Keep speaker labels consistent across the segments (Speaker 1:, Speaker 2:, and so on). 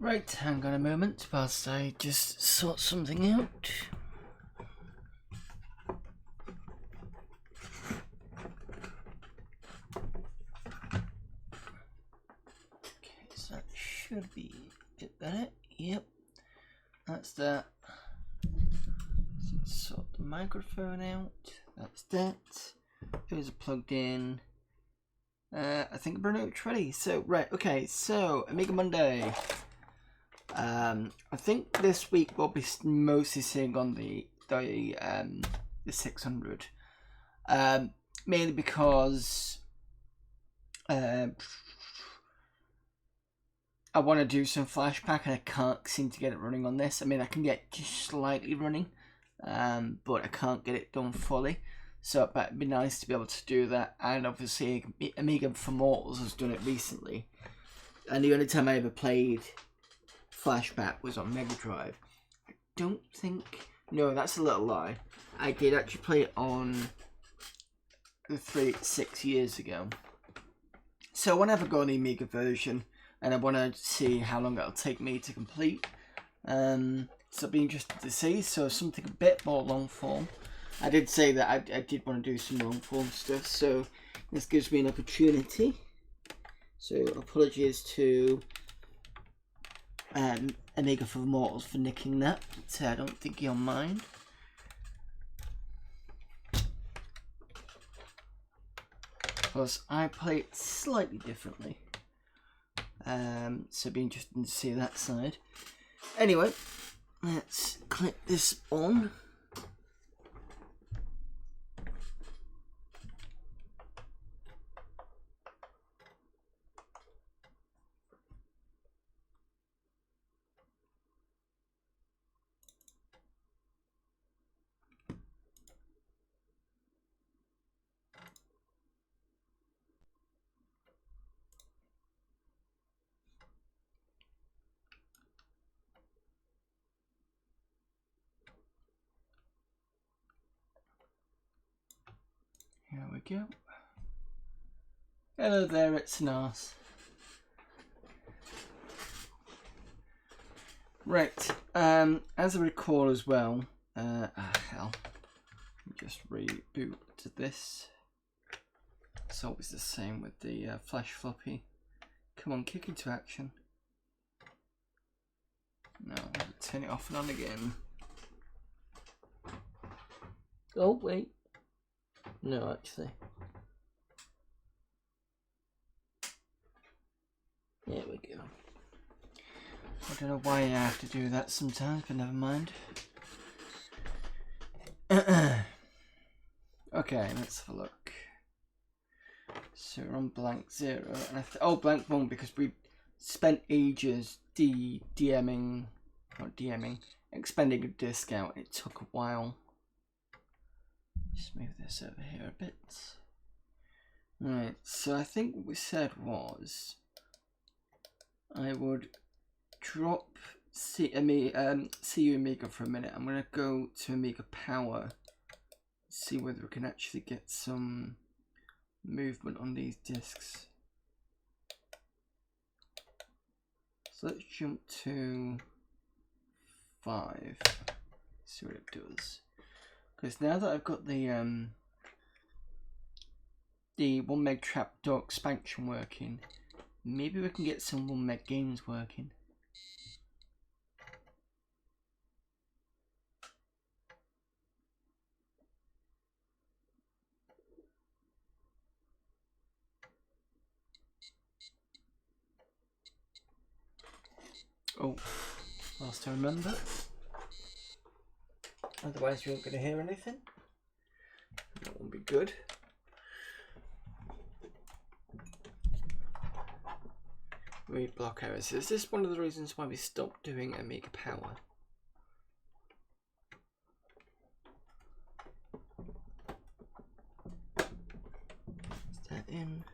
Speaker 1: Right, hang on a moment whilst I just sort something out. Okay, so that should be a bit better. Yep, that's that. So sort the microphone out. That's that. Those are plugged in. I think Bruno's ready. So, right, okay, so Amiga Monday. I think this week we'll be mostly seeing on the 600, mainly because I want to do some Flashback and I can't seem to get it running on this. I mean, I can get just slightly running, but I can't get it done fully. So it'd be nice to be able to do that. And obviously, Amiga for Mortals has done it recently, and the only time I ever played Flashback was on Mega Drive. I don't think... No, that's a little lie. I did actually play it on the 386 years ago. So I want to have a go on the Amiga version, and I want to see how long it'll take me to complete. So it'll be interesting to see. So something a bit more long form. I did say that I did want to do some long form stuff, so this gives me an opportunity. So apologies to Amiga for Mortals for nicking that, but I don't think you'll mind. Plus, I play it slightly differently, so it'd be interesting to see that side. Anyway, let's click this on. Here we go. Hello there, it's Nas. Right, as I recall as well, hell, let me just reboot to this. It's always the same with the flash floppy. Come on, kick into action. No, turn it off and on again. Oh, wait. No, actually. There we go. I don't know why I have to do that sometimes, but never mind. Okay, let's have a look. So we're on blank 0, and blank 1 because we spent ages DMing, expanding a disk out. It took a while. Just move this over here a bit. Right, so I think what we said was I would drop CU Amiga for a minute. I'm going to go to Amiga Power, see whether we can actually get some movement on these discs. So let's jump to 5, see what it does. Because now that I've got the 1 meg trapdoor expansion working, maybe we can get some 1 meg games working. Oh, whilst I remember. Otherwise you aren't going to hear anything. That won't be good. Read block errors. Is this one of the reasons why we stopped doing Amiga Power? Is that in?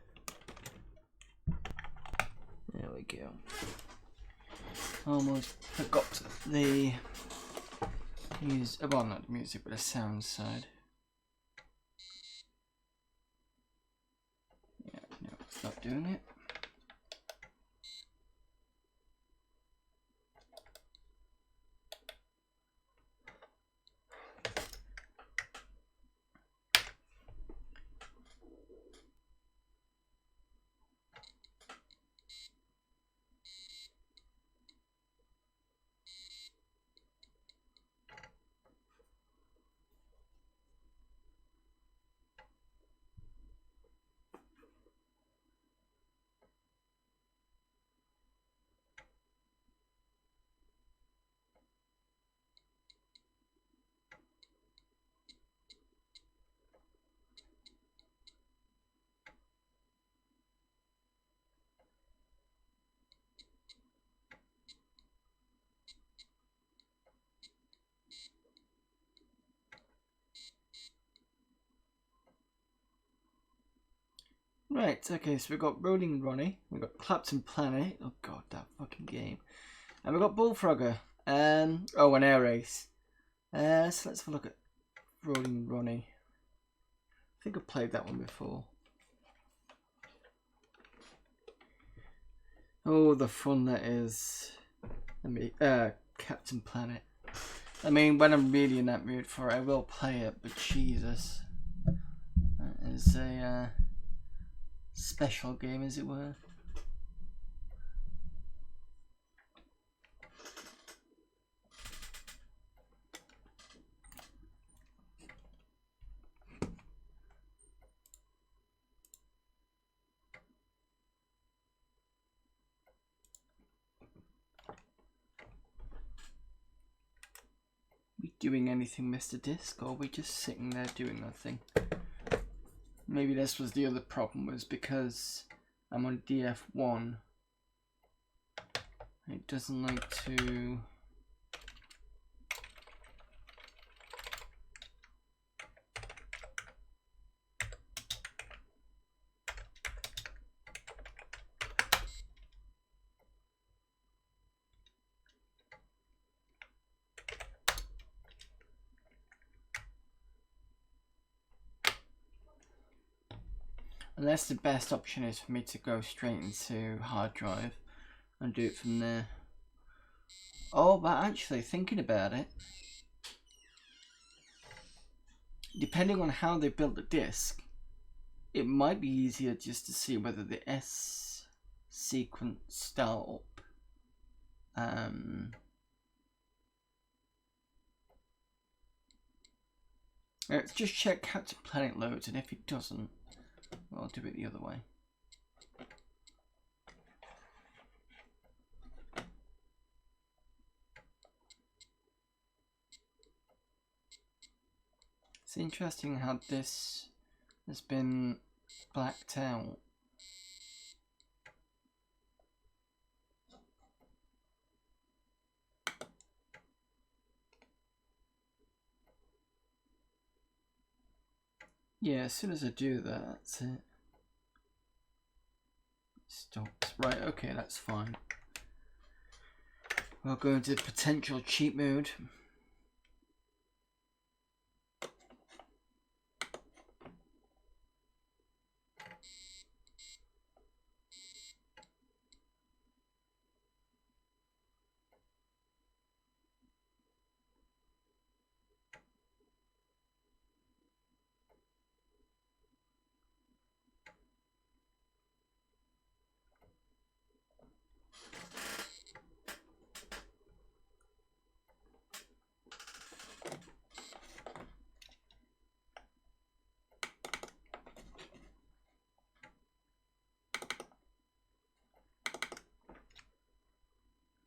Speaker 1: There we go. Almost forgot the well, not the music, but the sound side. Yeah, no, it's not doing it. Right, okay, so we've got Rolling Ronnie, we've got Clapton Planet, oh god, that fucking game, and we've got Bullfrogger, oh, an Air Race. So let's have a look at Rolling Ronnie. I think I've played that one before. Oh, the fun that is. Captain Planet. I mean, when I'm really in that mood for it, I will play it, but Jesus. That is a special game, as it were. We doing anything, Mr. Disc, or are we just sitting there doing nothing? Maybe this was the other problem, was because I'm on DF1. It doesn't like to... Unless the best option is for me to go straight into hard drive and do it from there. Oh, but actually, thinking about it, depending on how they built the disk, it might be easier just to see whether the S sequence start up. Let's just check Captain Planet loads, and if it doesn't, I'll do it the other way. It's interesting how this has been blacked out. Yeah, as soon as I do that, that's it. Stops. Right, okay, that's fine. We'll go into potential cheat mode.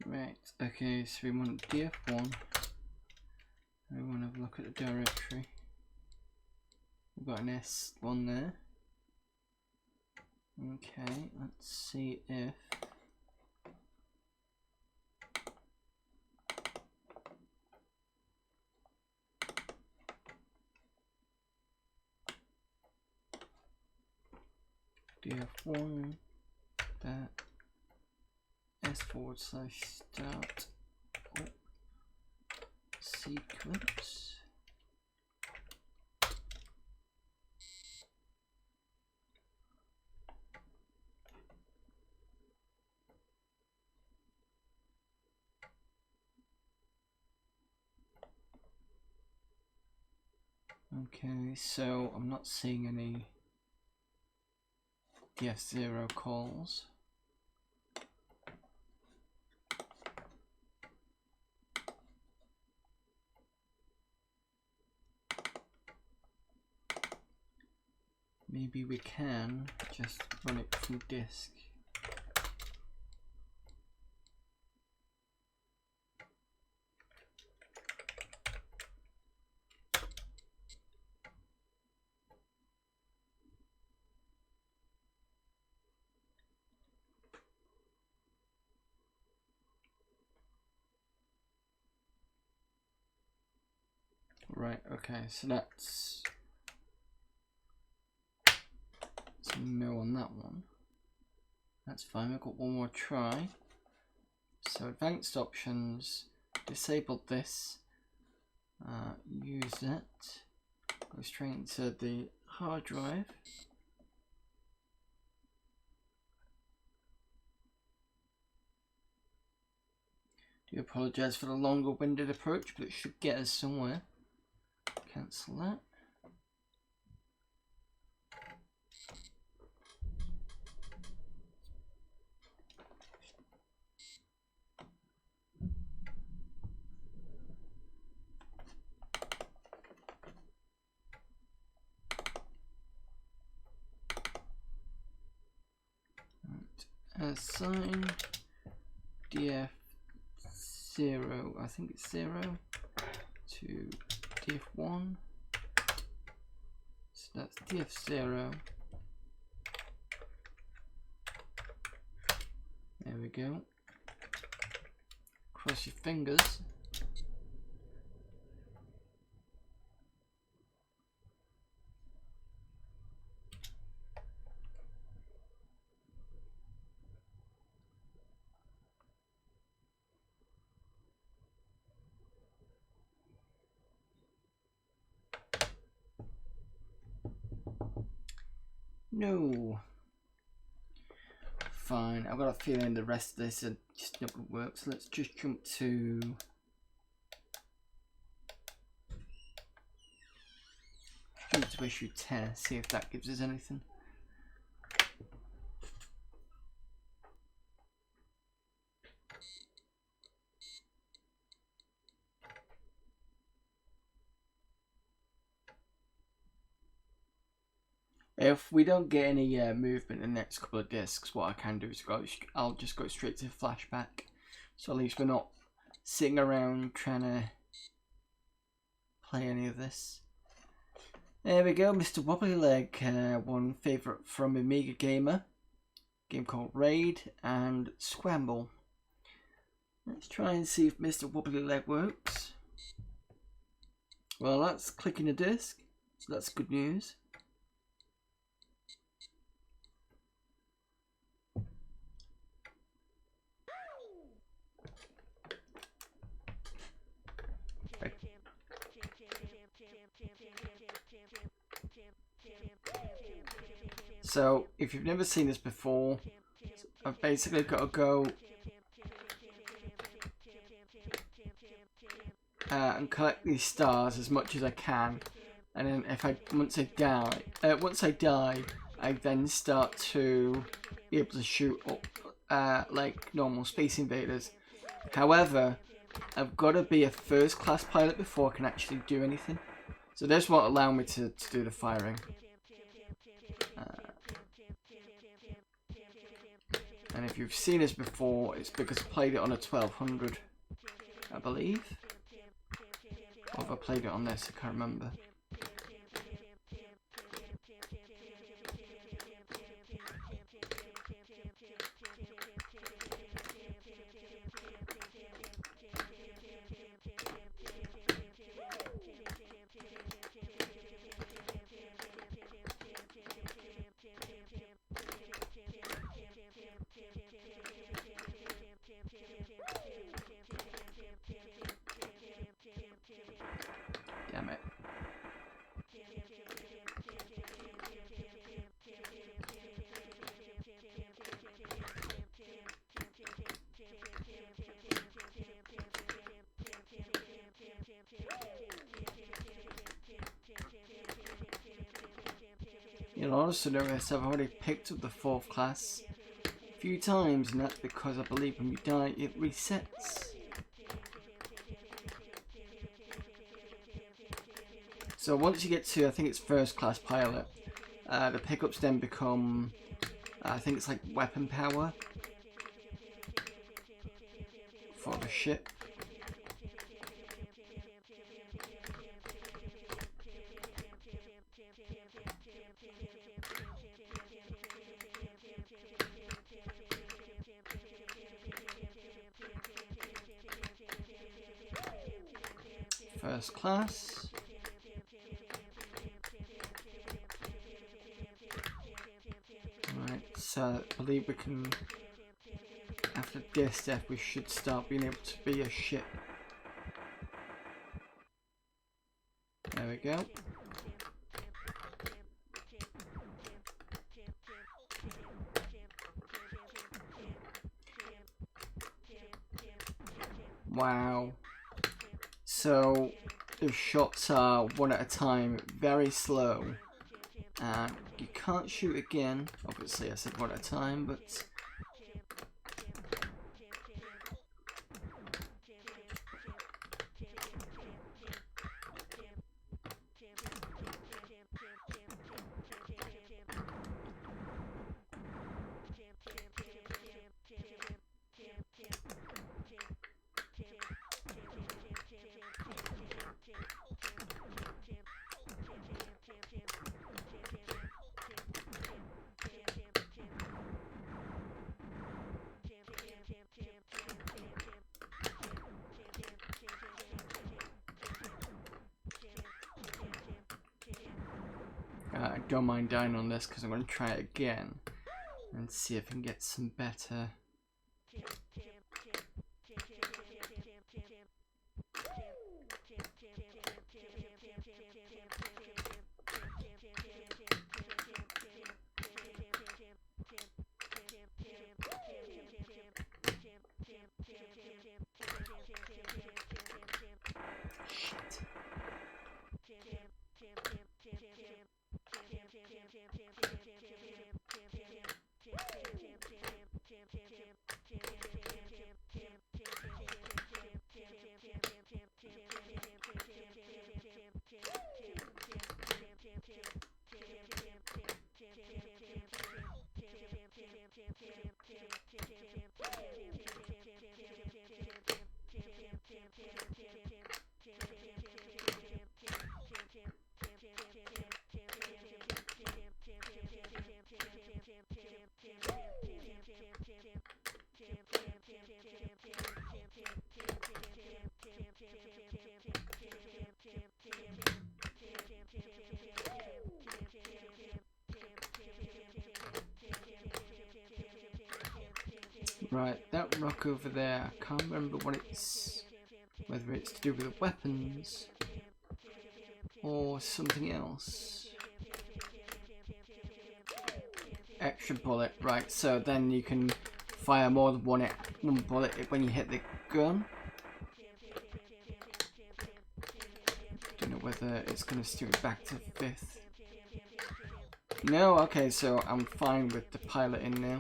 Speaker 1: Right, okay, so we want DF1. We want to have a look at the directory. We've got an S1 there. Okay, let's see if DF1 that S/start sequence. Okay, so I'm not seeing any DF0 calls. Maybe we can just run it from disk. Right, okay, so that's no on that one. That's fine, we've got one more try. So advanced options, disabled this, use it, go straight into the hard drive. Do apologise for the longer winded approach, but it should get us somewhere. Cancel that. Assign df0, I think it's 0 to df1, so that's df0, there we go, cross your fingers. No. Fine, I've got a feeling the rest of this is just not going to work, so let's just jump to issue 10, see if that gives us anything. If we don't get any movement in the next couple of discs, what I can do is I'll just go straight to Flashback. So at least we're not sitting around trying to play any of this. There we go, Mr. Wobbly Leg, one favourite from Amiga Gamer. Game called Raid and Scramble. Let's try and see if Mr. Wobbly Leg works. Well, that's clicking a disc, so that's good news. So, if you've never seen this before, I've basically got to go and collect these stars as much as I can, and then once I die, I then start to be able to shoot up like normal Space Invaders. However, I've got to be a first-class pilot before I can actually do anything. So this won't allow me to do the firing. And if you've seen this before, it's because I played it on a 1200, I believe. Or if I played it on this, I can't remember. Damn it. You'll also notice I've already picked up the 4th class a few times, and that's because I believe when you die it resets. So once you get to, I think it's 1st class pilot, the pickups then become, I think it's like weapon power for the ship. First class. So I believe we can, after this step, we should start being able to be a ship. There we go. Wow. So the shots are one at a time, very slow. And you can't shoot again. Obviously I said one at a time, but I don't mind dying on this because I'm going to try it again and see if I can get some better. Right, that rock over there, I can't remember what it's, whether it's to do with the weapons or something else. Extra bullet, right, so then you can fire more than one bullet when you hit the gun. Don't know whether it's going to steer it back to 5th. No, okay, so I'm fine with the pilot in now.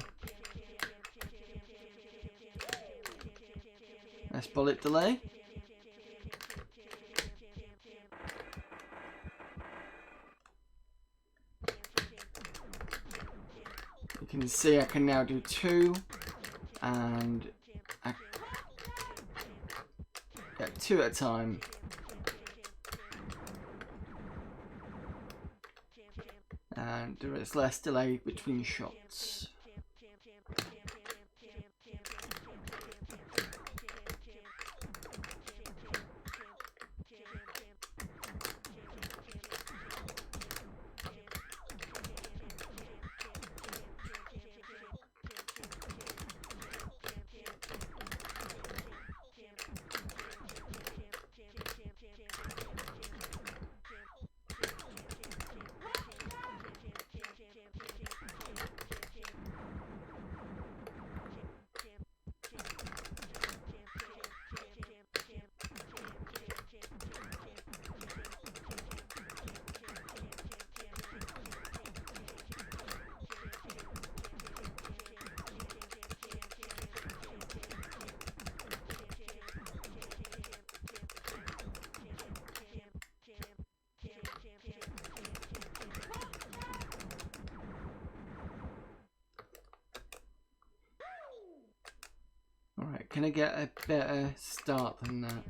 Speaker 1: Nice bullet delay. You can see I can now do 2, and I get 2 at a time. And there is less delay between shots. Alright, can I get a better start than that?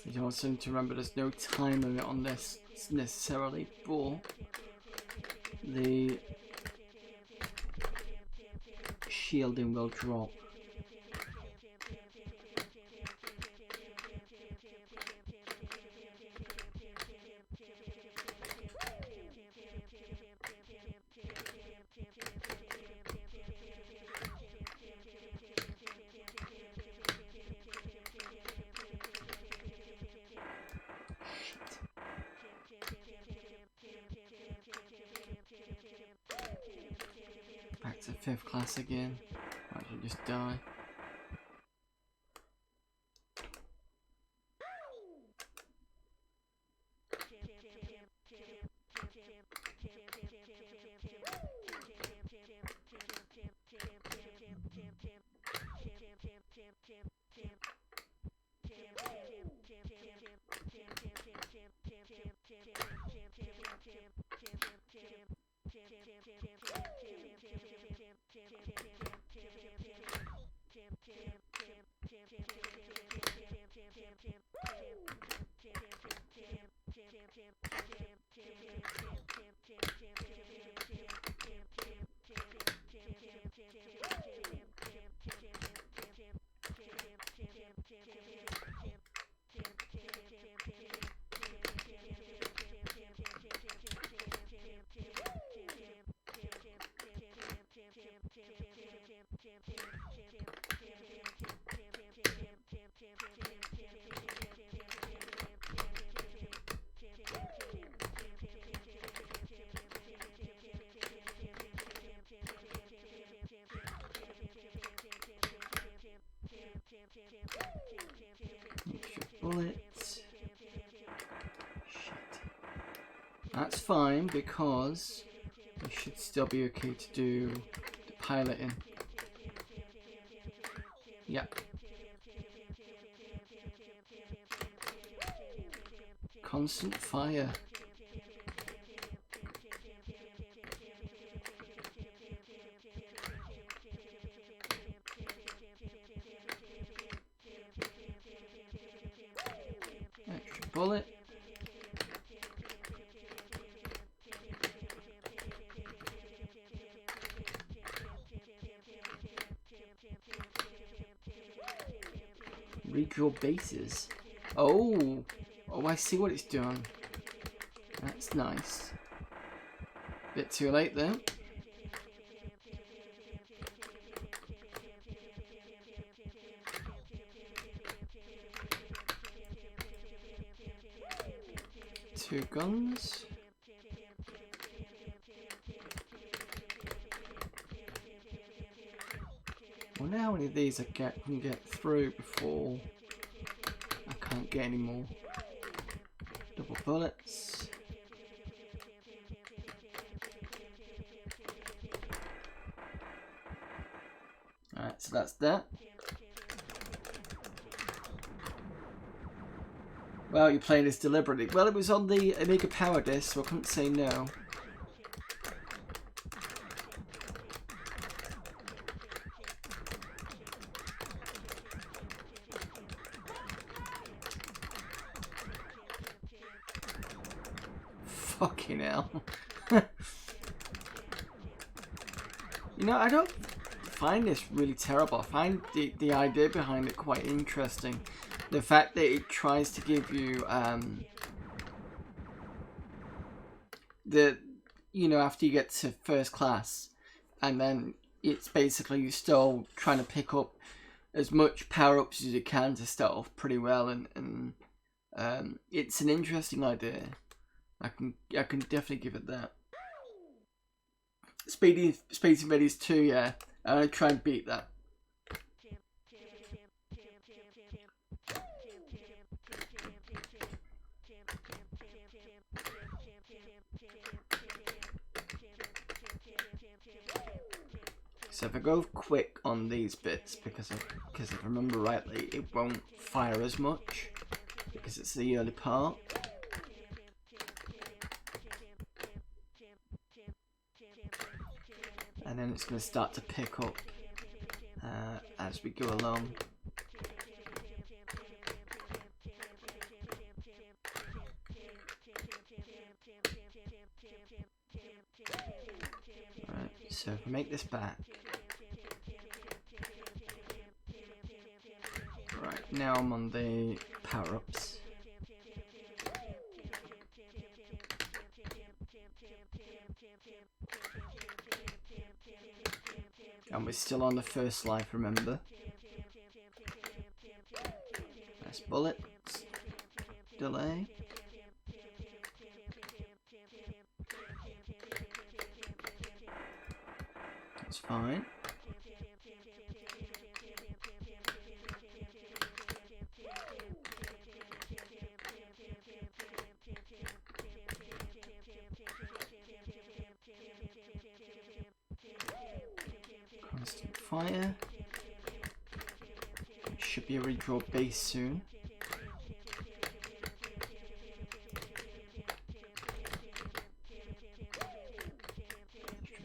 Speaker 1: You also need to remember there's no time limit on this necessarily, but the shielding will drop. Back to 5th class again. Might as well just die. Bullets. Shit. That's fine because you should still be okay to do the piloting. Yep. Constant fire. Extra bullet. Redraw bases. Oh, I see what it's doing. That's nice. Bit too late though. Two guns. I wonder how many of these I can get through before I can't get any more. Double bullets. Alright, so that's that. Well, you're playing this deliberately. Well, it was on the Amiga Power Disc, so I couldn't say no. Fucking hell. You know, I don't find this really terrible. I find the idea behind it quite interesting. The fact that it tries to give you, after you get to 1st class, and then it's basically you're still trying to pick up as much power-ups as you can to start off pretty well, and it's an interesting idea. I can definitely give it that. Space Invaders 2, yeah. I'm gonna try and beat that. So if I go quick on these bits, because if I remember rightly, it won't fire as much because it's the early part. And then it's going to start to pick up as we go along. So if I make this back, right, now I'm on the power-ups. And we're still on the first life, remember. Nice bullet. Delay. That's fine. Constant fire. Should be a redraw base soon.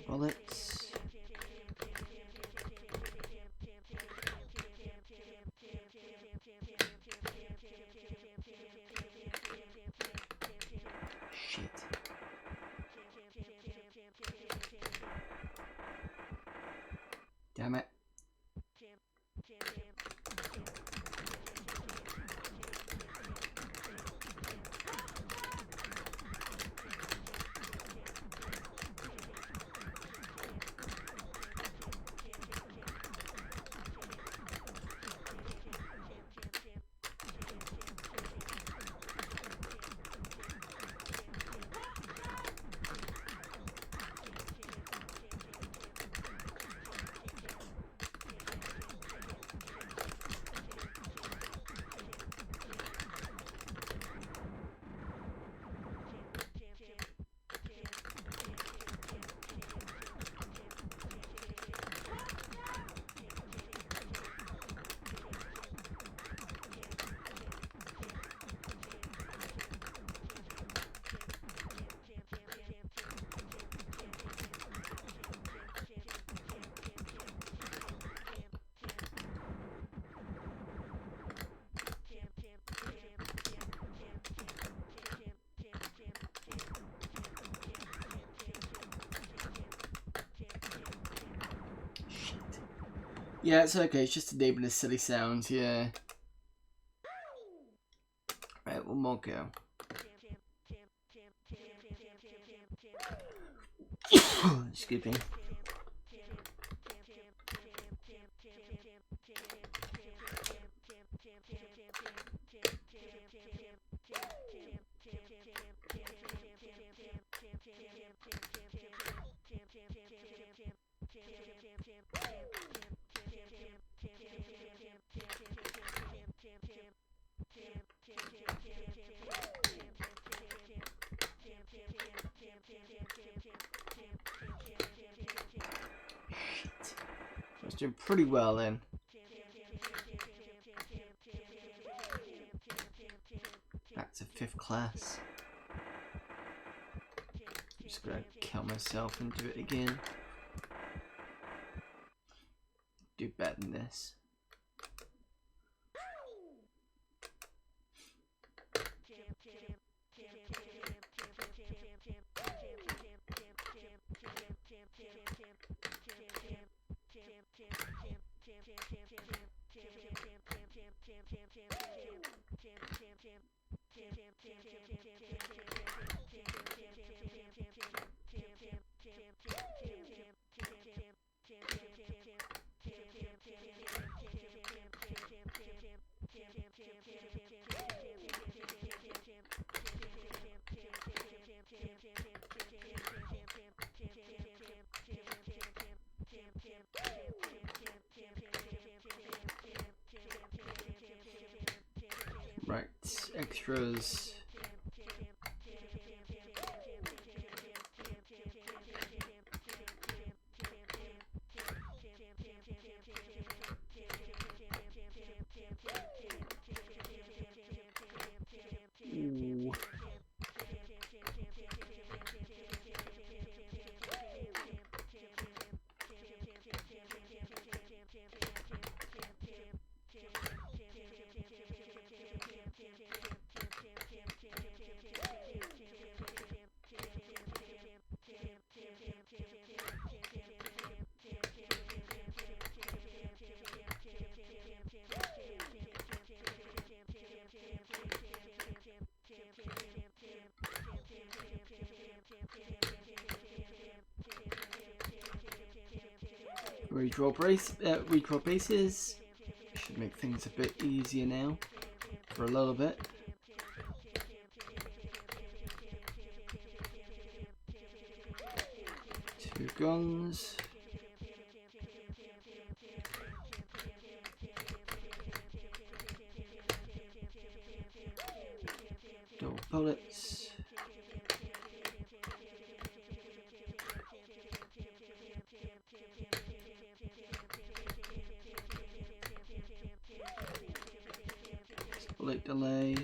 Speaker 1: Bullets. Shit. Damn it. Yeah, it's okay, it's just enabling the silly sounds, yeah. Right, one more go. Excuse me. I was doing pretty well then. Back to 5th class. I'm just gonna kill myself and do it again. Do better than this. Right, extras. Ooh. redraw bases. Should make things a bit easier now for a little bit. Two guns. Double bullets. Bullet delay.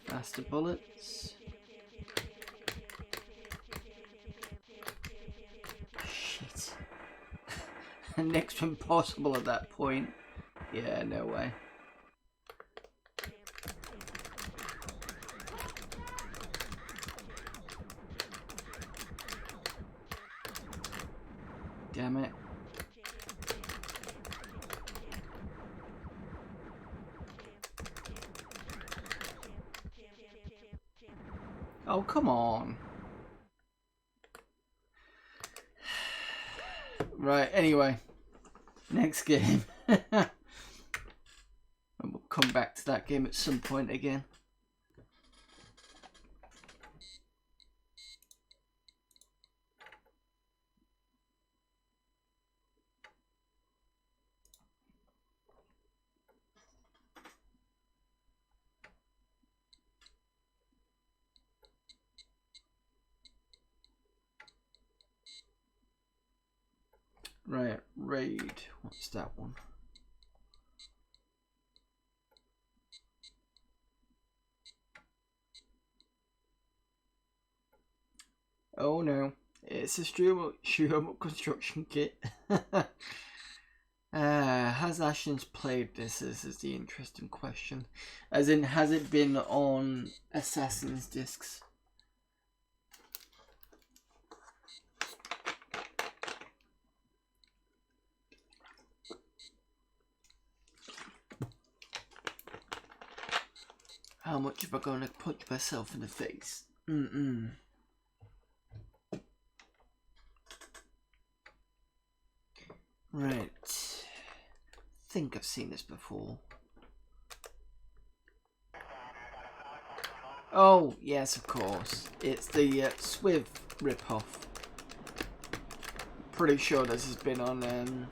Speaker 1: Faster bullets. Shit. Next to impossible at that point. Yeah, no way. Damn it. Oh, come on. Right, anyway. Next game. And we'll come back to that game at some point again. Right, raid. What's that one? Oh no, it's a shoot 'em up construction kit. Has Ashton's played this? This is the interesting question. As in, has it been on Assassin's Discs? How much am I going to punch myself in the face? Right. I think I've seen this before. Oh, yes, of course. It's the Swiv ripoff. Pretty sure this has been on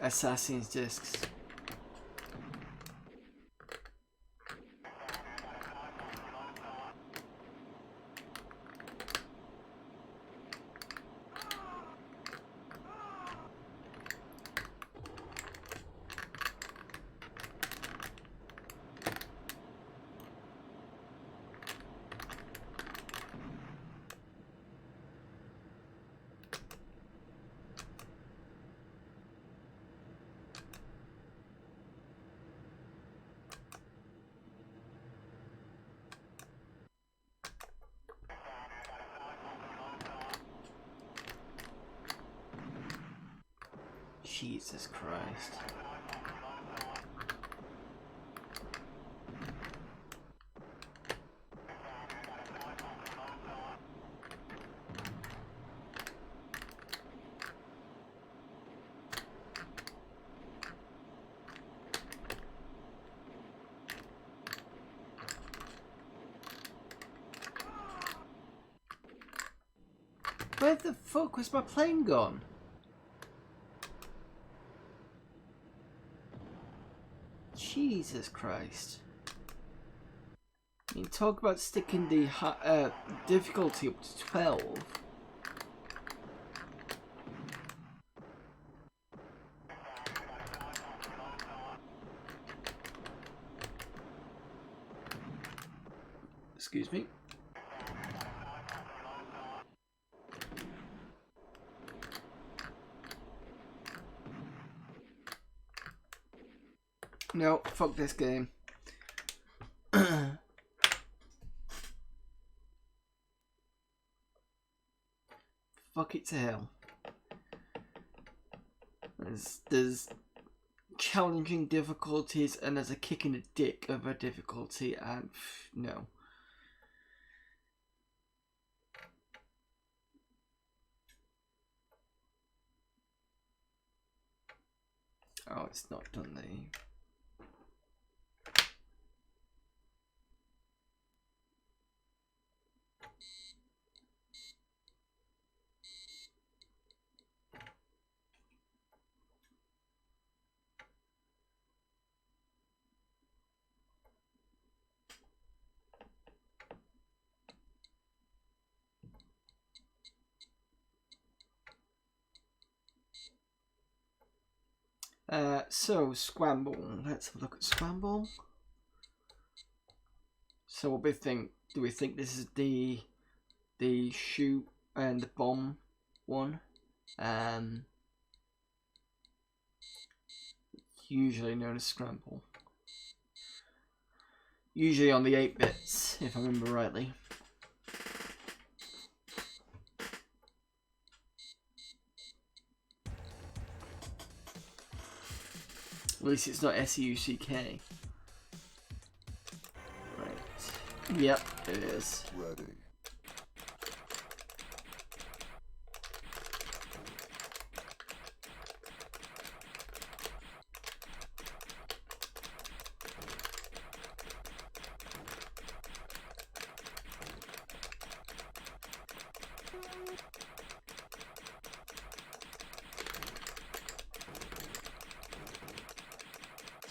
Speaker 1: Assassin's Discs. Jesus Christ. Where the fuck was my plane gone? Jesus Christ. I mean, talk about sticking the difficulty up to 12. Excuse me. No, fuck this game. Fuck it to hell. There's challenging difficulties and there's a kick in the dick of a difficulty, and no. Oh, it's not done the... So Scramble. Let's have a look at Scramble. So what do we think? Do we think this is the shoot and the bomb one? Usually known as Scramble. Usually on the 8-bits, if I remember rightly. At least it's not SUCK. Right. Yep, it is.
Speaker 2: Ready.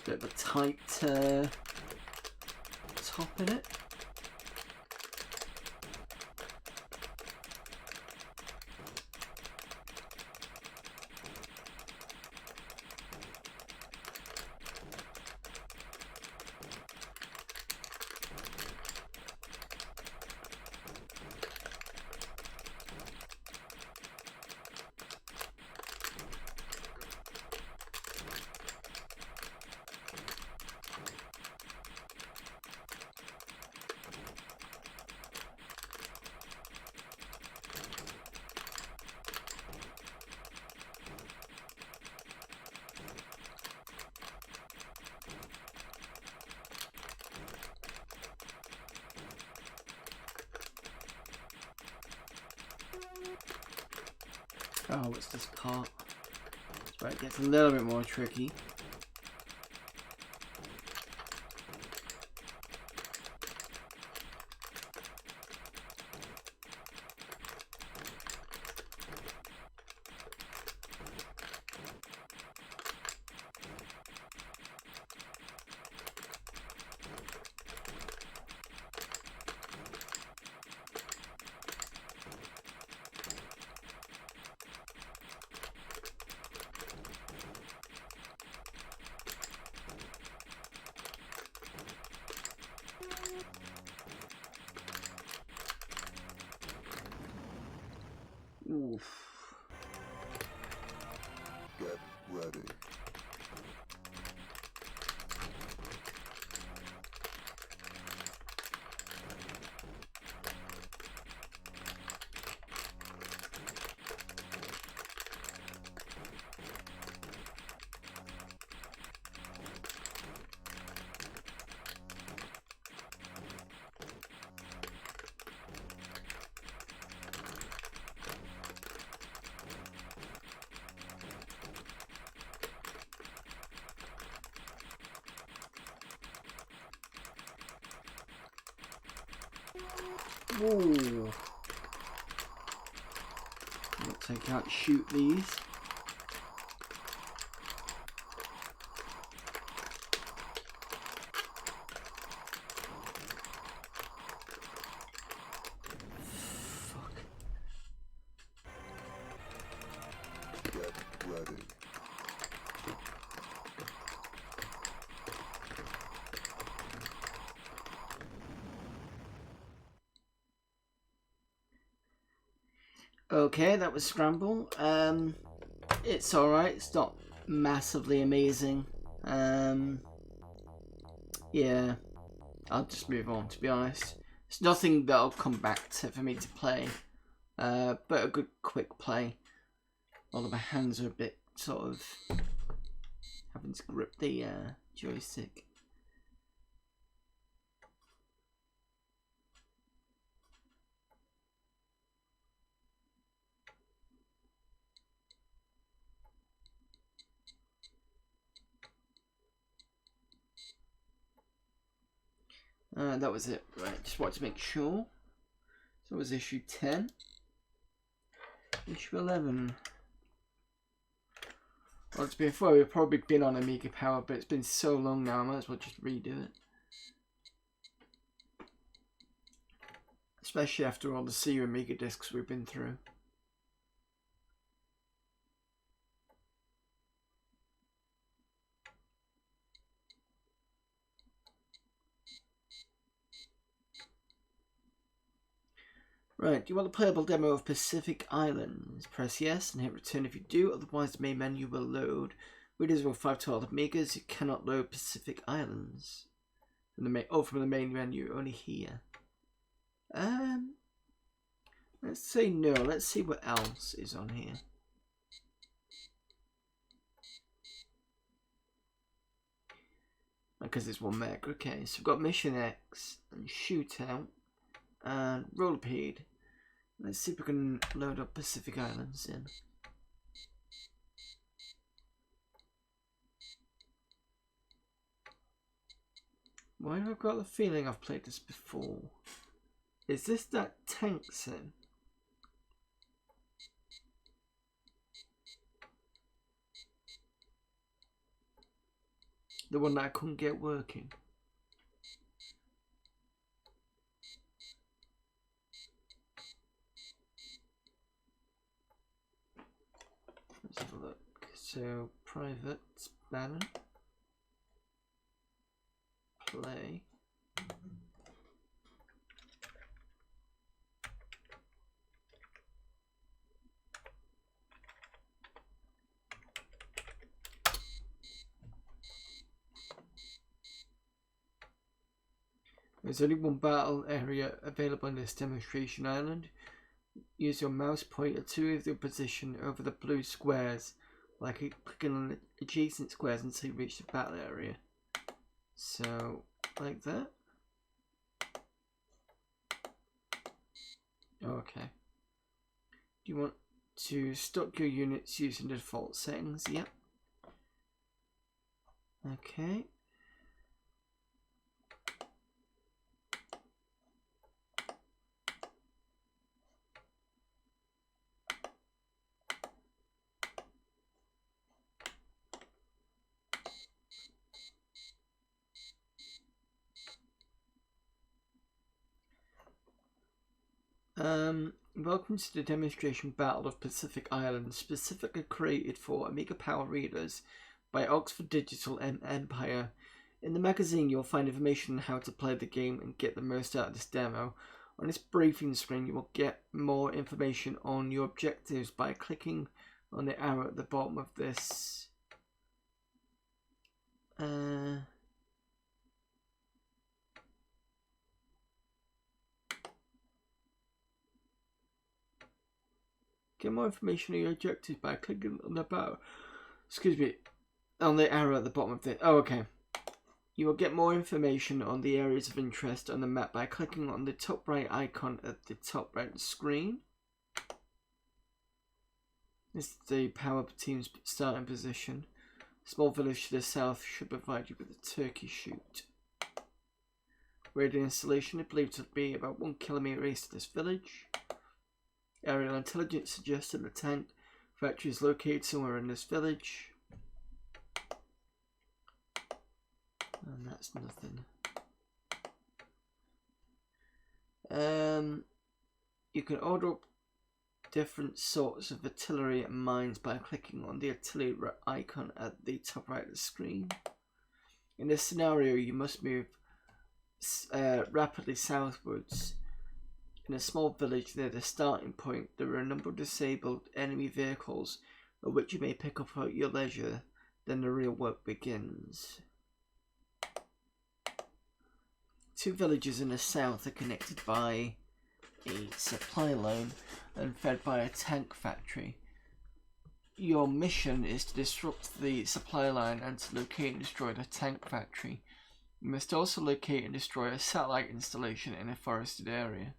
Speaker 1: Bit of a tight top in it. Oh, what's this part? That's where it gets a little bit more tricky. Oof.
Speaker 2: Get ready.
Speaker 1: Ooh. Looks like I can't shoot these. Fuck.
Speaker 2: Get ready.
Speaker 1: Okay, that was Scramble. It's alright, it's not massively amazing. Yeah, I'll just move on, to be honest. It's nothing that I'll come back to for me to play, but a good quick play. Although my hands are a bit sort of having to grip the joystick. That was it. Right, just wanted to make sure. So it was issue 10. Issue 11. Well, it's before we've probably been on Amiga Power, but it's been so long now, I might as well just redo it. Especially after all the CU Amiga discs we've been through. Right, do you want a playable demo of Pacific Islands? Press yes and hit return if you do, otherwise the main menu will load. Windows will 512 Amigas, you cannot load Pacific Islands. From the main menu, only here. Let's say no, let's see what else is on here. Because there's one meg, okay, so we've got Mission X and Shootout and Rollerpede. Let's see if we can load up Pacific Islands in. Why have I got the feeling I've played this before? Is this that tank sim? The one that I couldn't get working? Let's have a look. So, private, banner, play. There's only one battle area available in this demonstration island. Use your mouse pointer to move your position over the blue squares, like clicking on adjacent squares until you reach the battle area. So, like that. Okay. Do you want to stock your units using the default settings? Yep. Okay. Welcome to the demonstration battle of Pacific Islands, specifically created for Amiga Power readers by Oxford Digital Empire. In the magazine, you'll find information on how to play the game and get the most out of this demo. On this briefing screen, you will get more information on your objectives by clicking on the arrow at the bottom of this. Get more information on your objectives by clicking on the on the arrow at the bottom of the. Oh, okay. You will get more information on the areas of interest on the map by clicking on the top right icon at the top right of the screen. This is the power team's starting position. A small village to the south should provide you with a turkey shoot. Radio installation is believed to be about 1 kilometer east of this village. Aerial intelligence suggests that the tank factory is located somewhere in this village. And that's nothing. You can order up different sorts of artillery and mines by clicking on the artillery icon at the top right of the screen. In this scenario, you must move rapidly southwards In a small village near the starting point, there are a number of disabled enemy vehicles, of which you may pick up at your leisure. Then the real work begins. 2 villages in the south are connected by a supply line and fed by a tank factory. Your mission is to disrupt the supply line and to locate and destroy the tank factory. You must also locate and destroy a satellite installation in a forested area.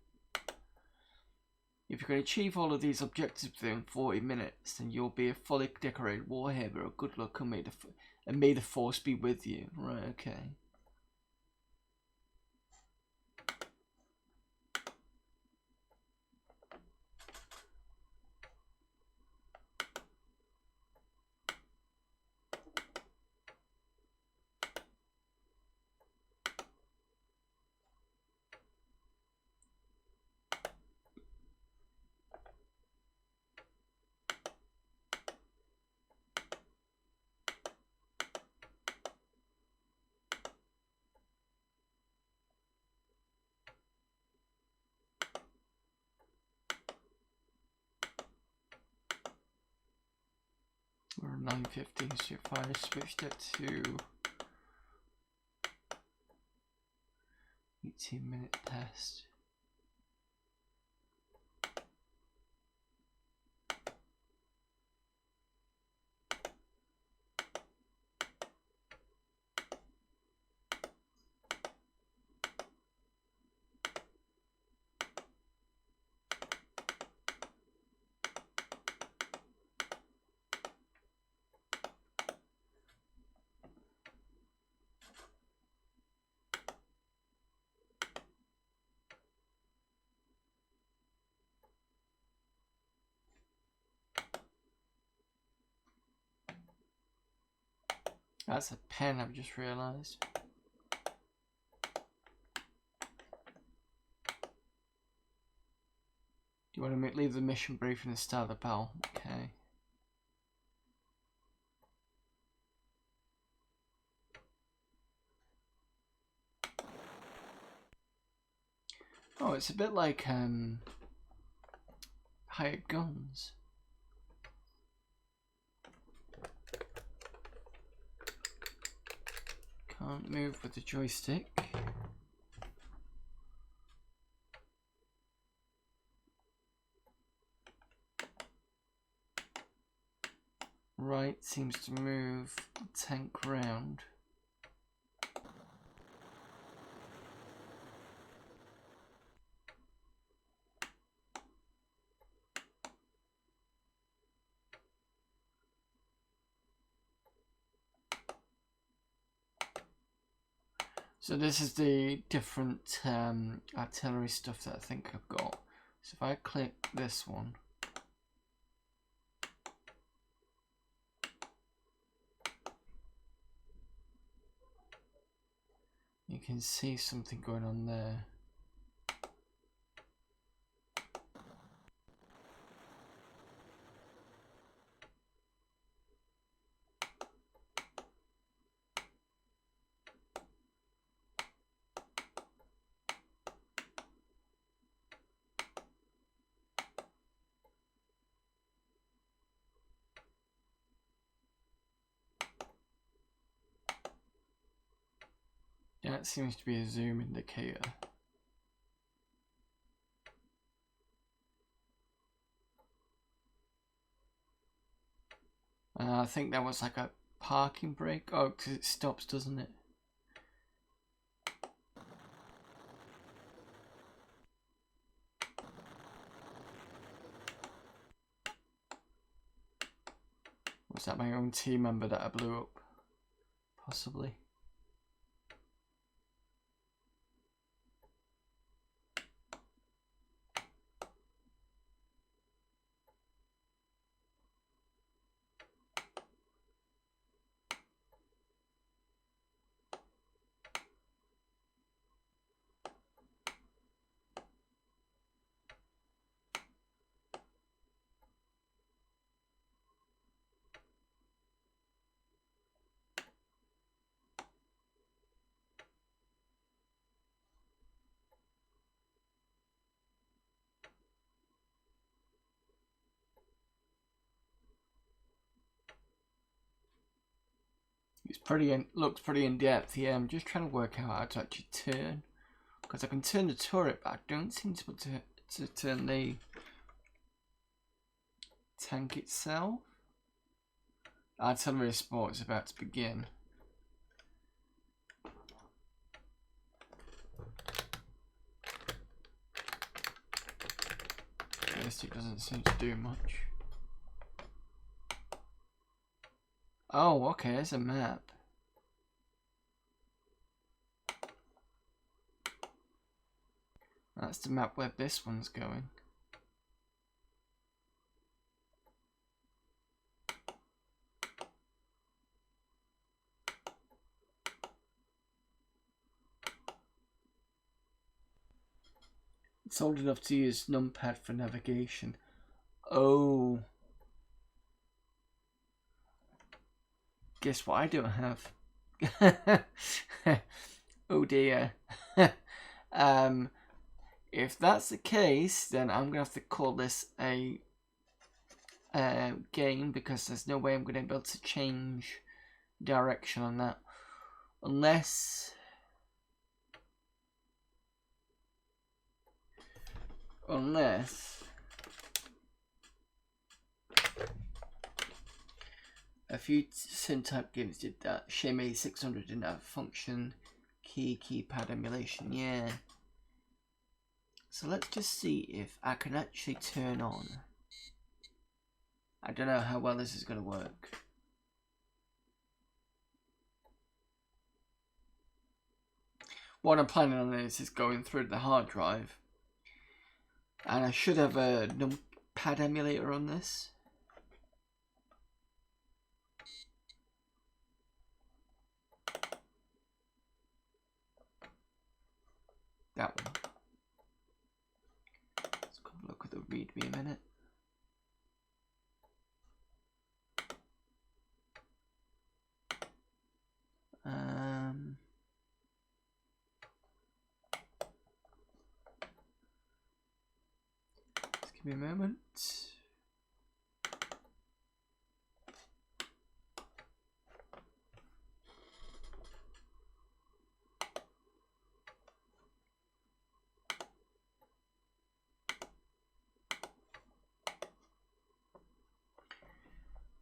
Speaker 1: If you can achieve all of these objectives within 40 minutes, then you'll be a fully decorated war hero. Good luck and may the force be with you. Right, okay. We're 9:15, so if I switched it to 18-minute test. That's a pen, I've just realised. Do you want to leave the mission briefing and start the bell? Okay. Oh, it's a bit like hired guns. Can't move with the joystick. Right seems to move the tank round. So this is the different artillery stuff that I think I've got. So if I click this one, you can see something going on there. That seems to be a zoom indicator. I think that was like a parking brake. Oh, because it stops, doesn't it? Was that my own team member that I blew up? Possibly. looks pretty in depth here. I'm just trying to work out how to actually turn, because I can turn the turret, but I don't seem to be able to turn the tank itself. Artillery sport is about to begin. It doesn't seem to do much. Oh, okay, there's a map. That's the map where this one's going. It's old enough to use numpad for navigation. Oh. Guess what I don't have? Oh dear. If that's the case, then I'm gonna have to call this a game, because there's no way I'm gonna be able to change direction on that, unless a few sim type games did that. Shame A600 didn't have function keypad emulation. Yeah. So let's just see if I can actually turn on. I don't know how well this is going to work. What I'm planning on is going through the hard drive. And I should have a numpad emulator on this. That one. Let's have a look at the readme a minute. Just give me a moment.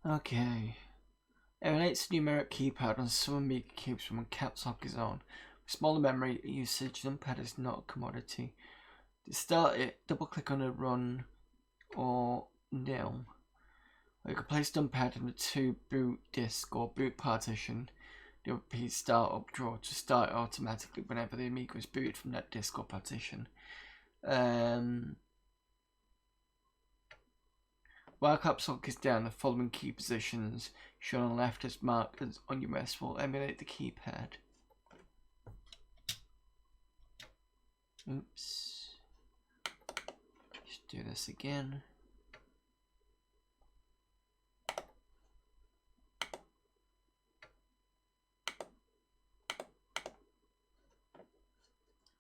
Speaker 1: Okay. Emulates numeric keypad on some Amiga cubes when caps lock is on. With smaller memory usage, numpad is not a commodity. To start it, double click on a run or nil. Or you can place numpad in the to boot disk or boot partition. The repeat start up draw to start automatically whenever the Amiga is booted from that disk or partition. While caps lock is down, the following key positions shown on the left as marked on your mouse will emulate the keypad. Oops. Just do this again.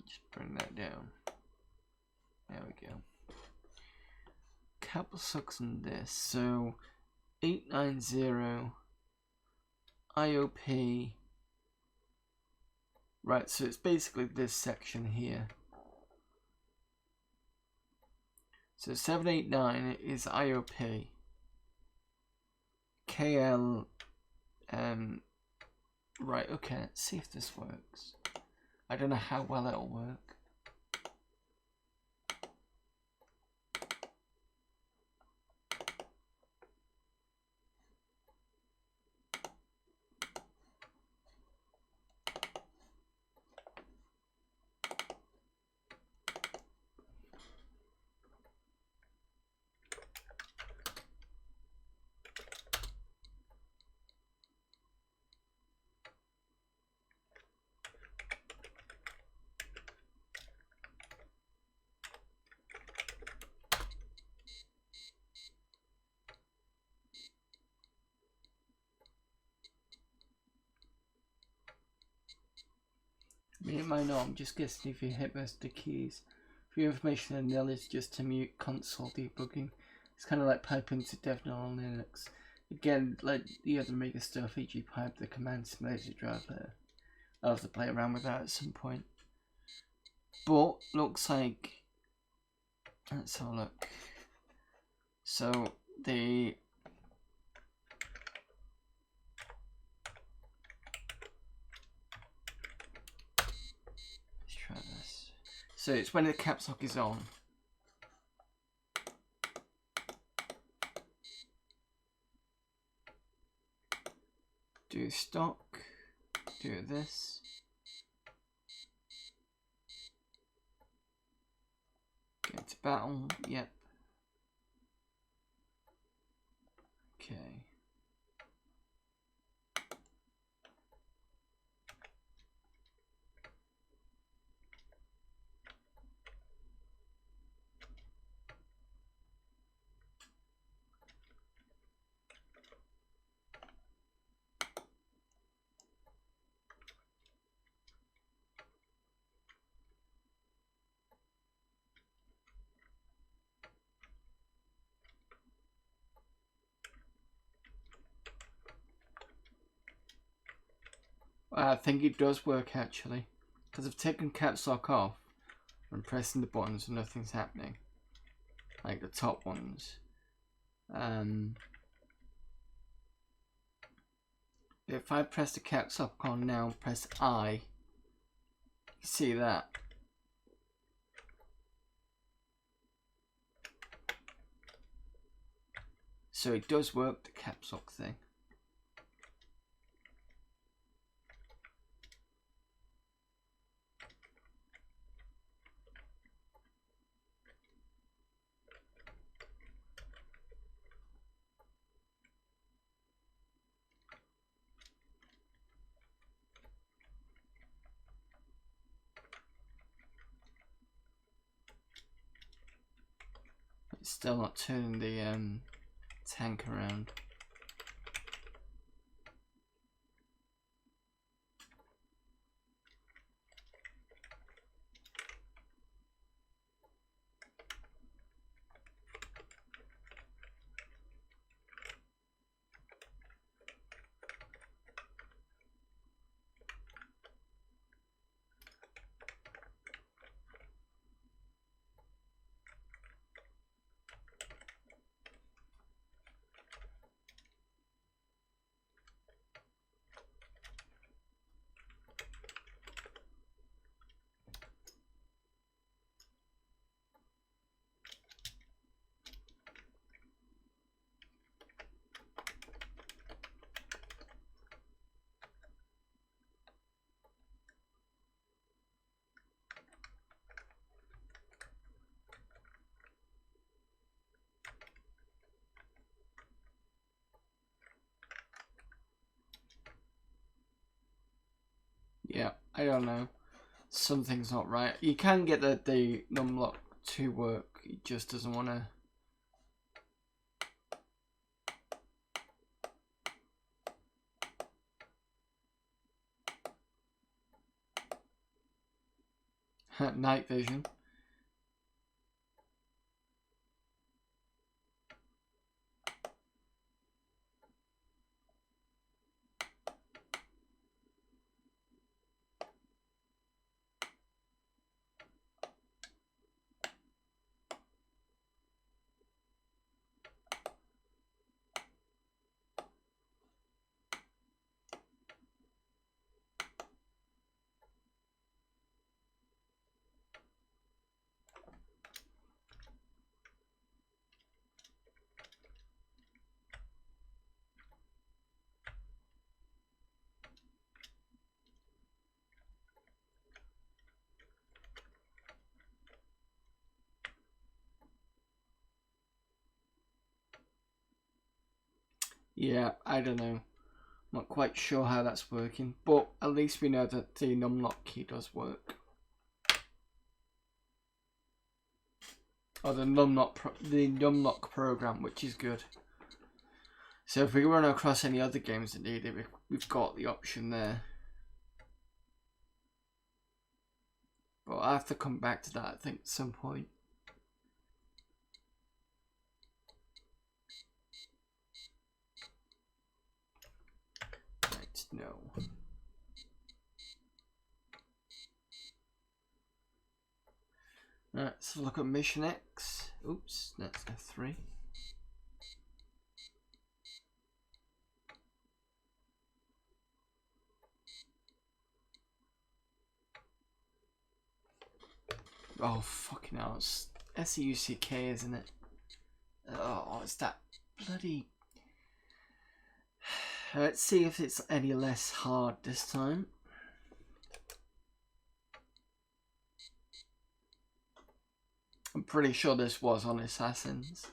Speaker 1: Just bring that down. There we go. Capital sucks in this, so 890 IOP. Right, so it's basically this section here. So 789 is IOP. KL, right, okay, let's see if this works. I don't know how well it'll work. You might know, I'm just guessing if you hit most of the keys. For your information, a nil is just to mute console debugging. It's kind of like piping to dev null on Linux. Again, like the other Amiga stuff, e.g. pipe, the command simulator driver, I'll have to play around with that at some point. But looks like, let's have a look. So let's try this. So it's when the caps lock is on. Do stock, do this. Get to battle, yep. Okay. I think it does work actually, because I've taken caps lock off and pressing the buttons and nothing's happening, like the top ones. If I press the caps lock on now and press I, you see that. So it does work, the caps lock thing. It's still not turning the tank around. Yeah, I don't know. Something's not right. You can get the numlock to work, it just doesn't want to. Night vision. Yeah, I don't know. Not quite sure how that's working, but at least we know that the numlock key does work. Or the numlock program, which is good. So if we run across any other games that need it, we've got the option there. But I have to come back to that, I think, at some point. No. Let's have a look at Mission X. Oops, that's F3. Oh, fucking hell. It's S-E-U-C-K, isn't it? Oh, it's that bloody... Let's see if it's any less hard this time. I'm pretty sure this was on Assassins.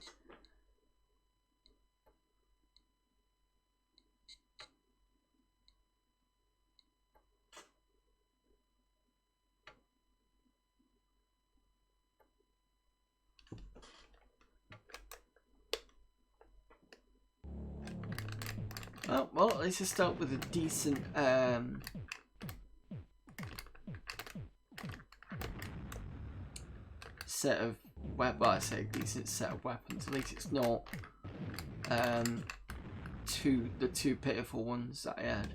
Speaker 1: Oh, well, let's just start with a decent set of well, I say decent set of weapons. At least it's not the two pitiful ones that I had.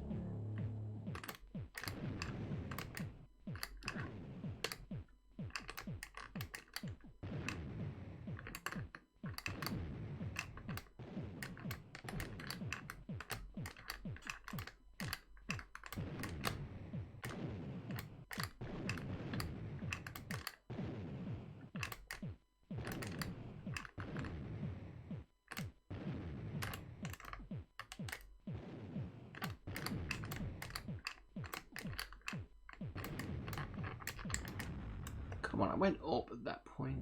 Speaker 1: Come on, I went up at that point.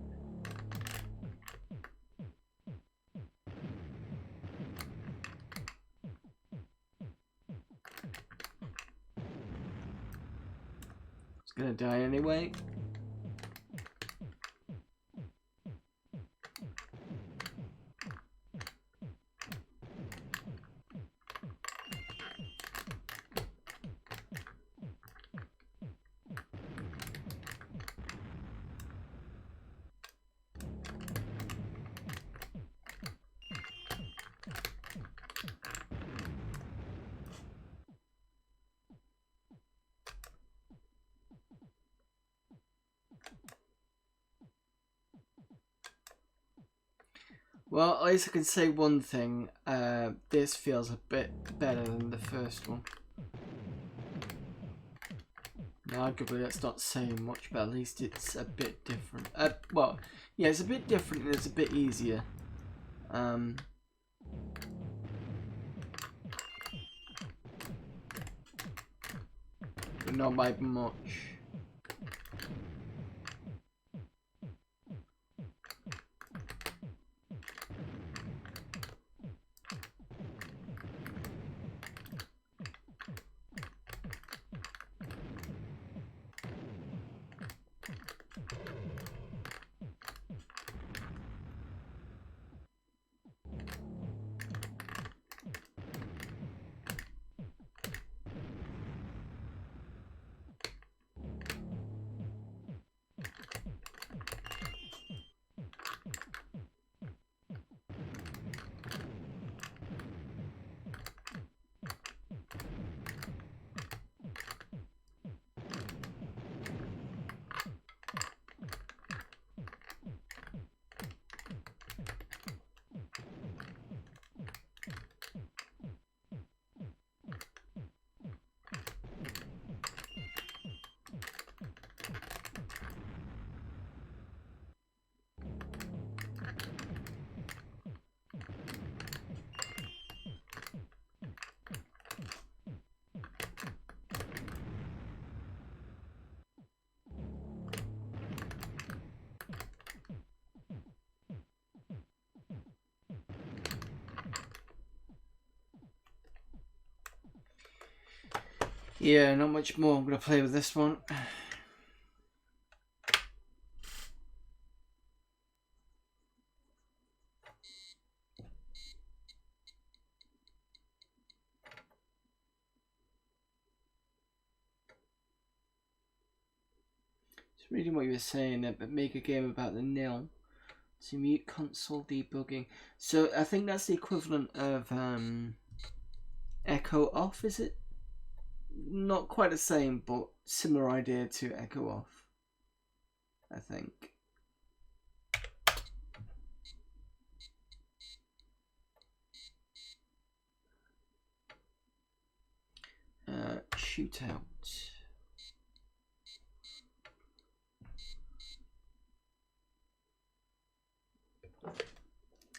Speaker 1: It's gonna die anyway. Well, at least I can say one thing. This feels a bit better than the first one. Now, arguably, that's not saying much, but at least it's a bit different. Well, yeah, it's a bit different and it's a bit easier. But not by much. Yeah, not much more. I'm going to play with this one. Just reading what you were saying there, but make a game about the nil. So mute console debugging. So I think that's the equivalent of echo off, is it? not quite the same, but similar idea to Echo Off, I think. Shootout.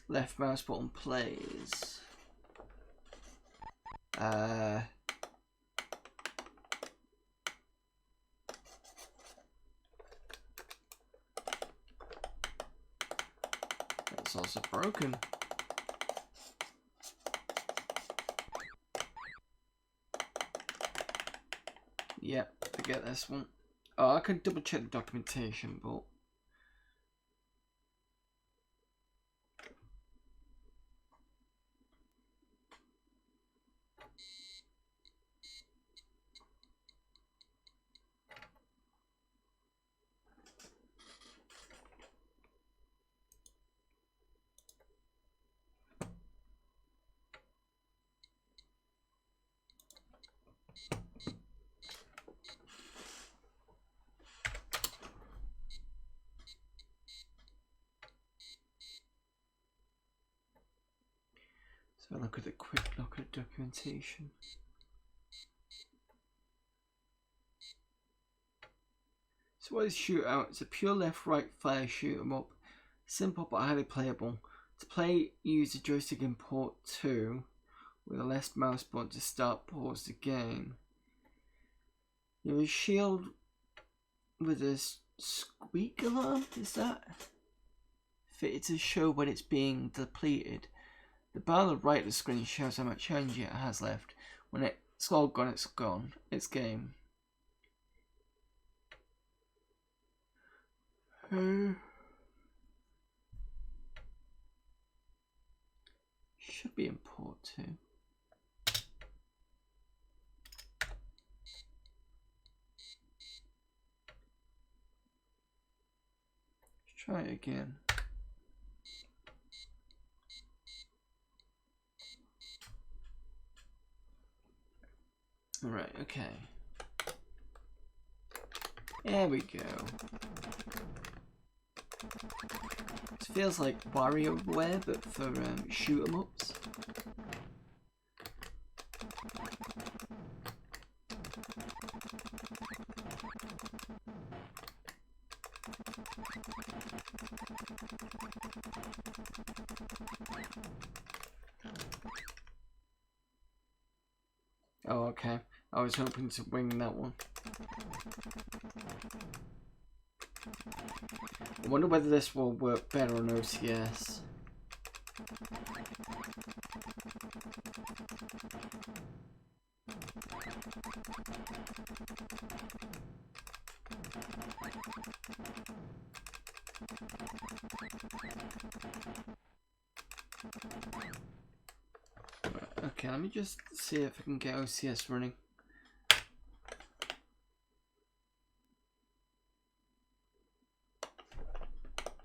Speaker 1: Left mouse button plays. That's also broken. Yep, forget this one. Oh, I could double check the documentation, but so look at a quick look at documentation. So what is Shootout? It's a pure left-right fire shoot 'em up. Simple but highly playable. To play, use the joystick in port 2 with a left mouse button to start pause the game. You have a shield with a squeak alarm, is that? Fitted to show when it's being depleted. The bar on the right of the screen shows how much energy it has left. When it's all gone, it's gone. It's game. Should be in port 2. Let's try it again. Right, okay. There we go. It feels like WarioWare, but for shoot 'em ups. Oh, okay. I was hoping to wing that one. I wonder whether this will work better on OCS. Okay, let me just see if I can get OCS running.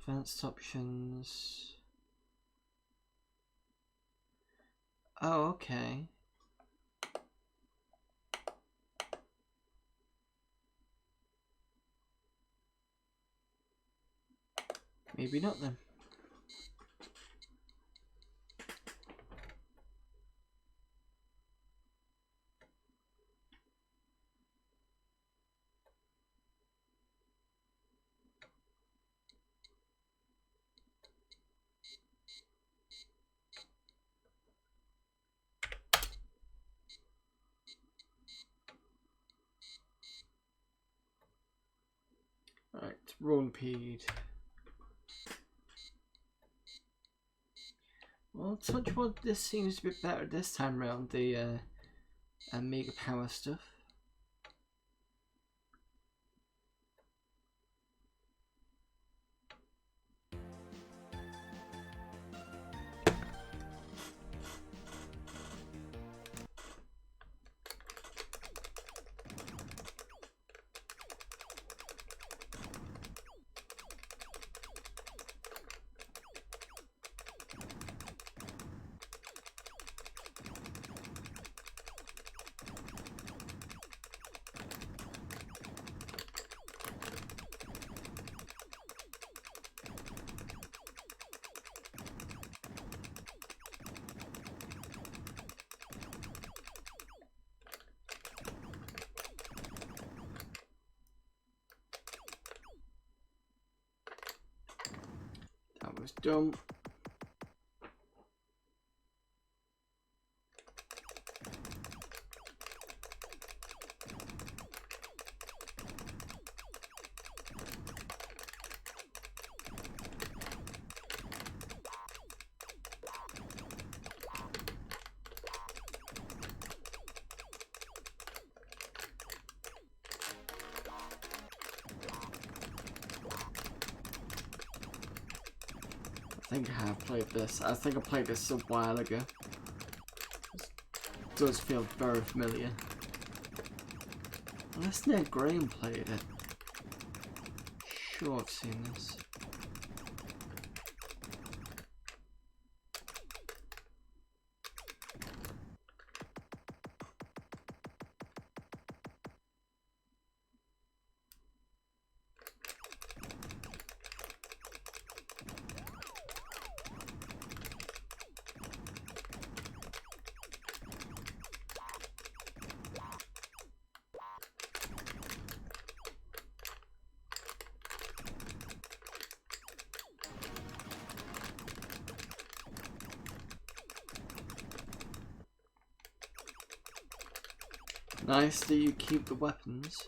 Speaker 1: Advanced options. Oh, okay. Maybe not then. Right, run peed. Well, touch wood, this seems to be better this time around, the Amiga Power stuff. Just dump. I think I have played this. I think I played this a while ago. It does feel very familiar. Unless Ned Graham played it. Sure, I've seen this. Nice that you keep the weapons.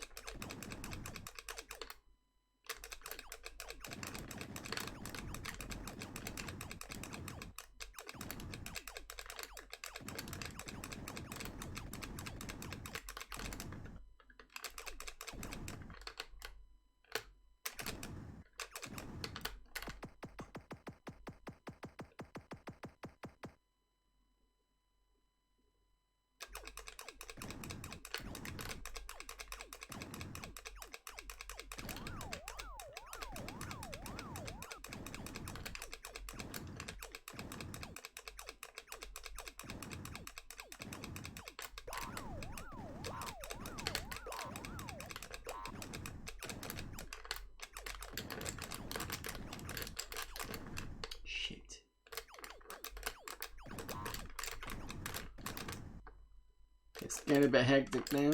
Speaker 1: It's getting a bit hectic now.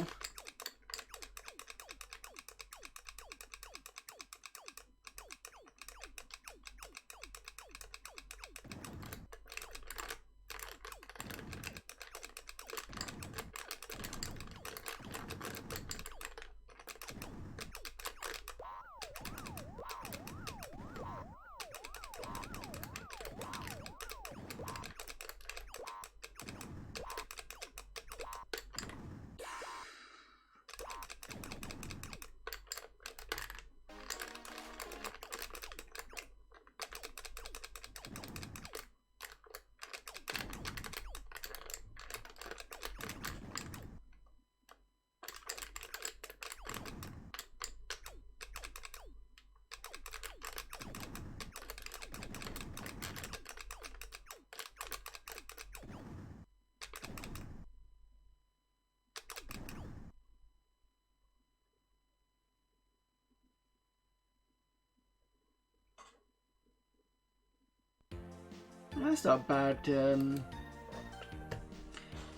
Speaker 1: That's not bad. It's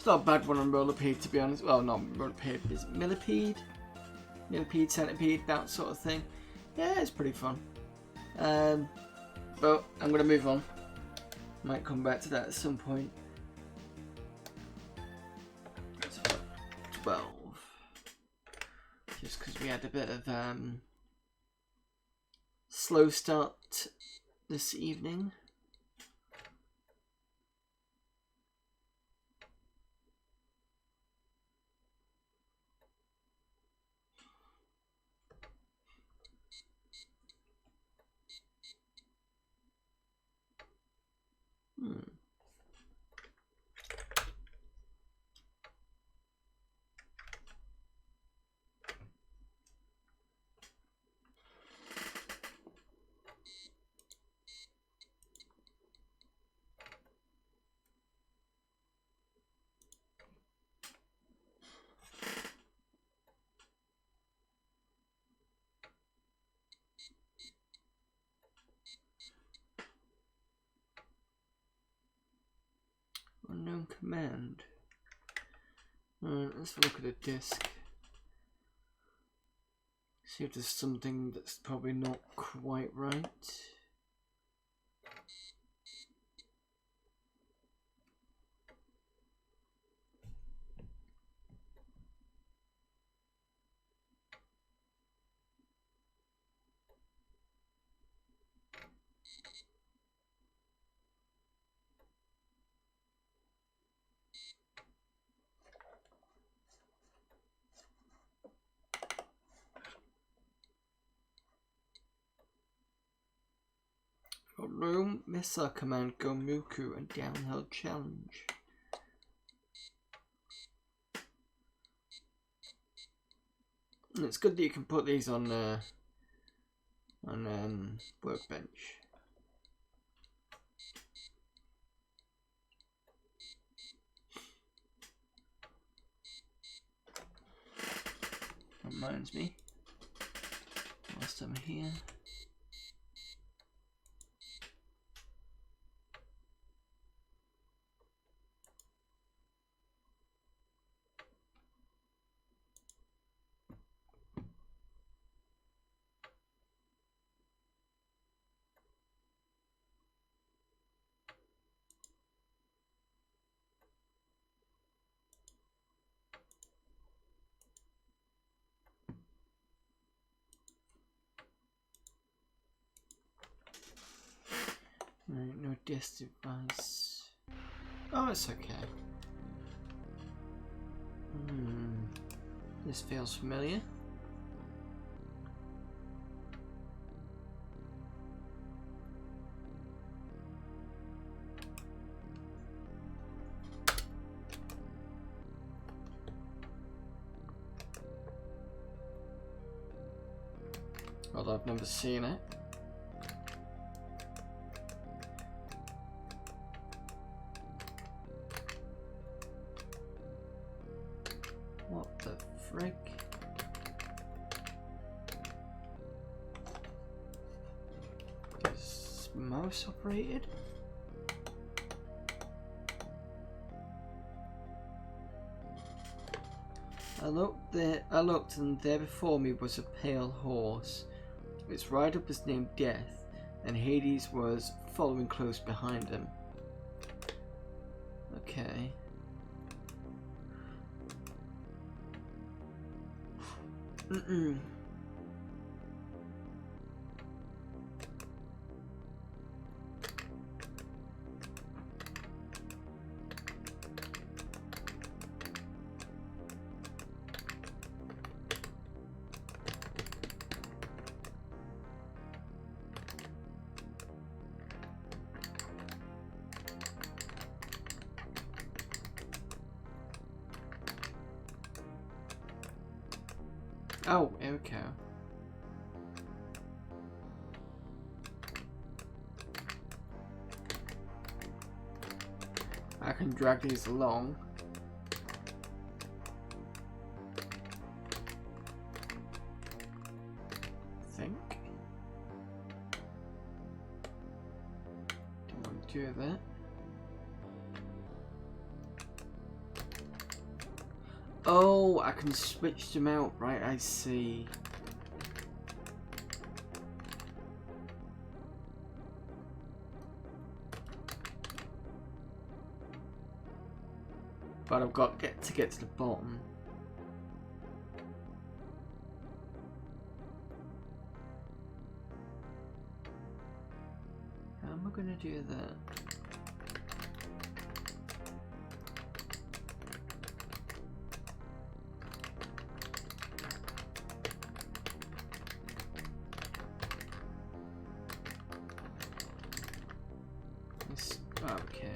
Speaker 1: not a bad one on Rollerpede, to be honest. Well, not Rollerpede, is it Millipede? Millipede, Centipede, that sort of thing. Yeah, it's pretty fun. But I'm going to move on. Might come back to that at some point. That's about 12. Just because we had a bit of slow start this evening. Unknown command. Let's look at a disk. See if there's something that's probably not quite right. room, missile command, Gomuku, and downhill challenge. And it's good that you can put these on workbench. Reminds me, whilst I'm here. Right, no disk device. Oh, it's okay. This feels familiar. Although I've never seen it. What the frick? Is mouse operated? I looked and there before me was a pale horse. Its rider was named Death, and Hades was following close behind him. Okay. Oh, okay. I can drag these along. I think. Don't want to do that. Oh, I can switch them out, right? I see. But I've got to get to the bottom. How am I going to do that? Okay.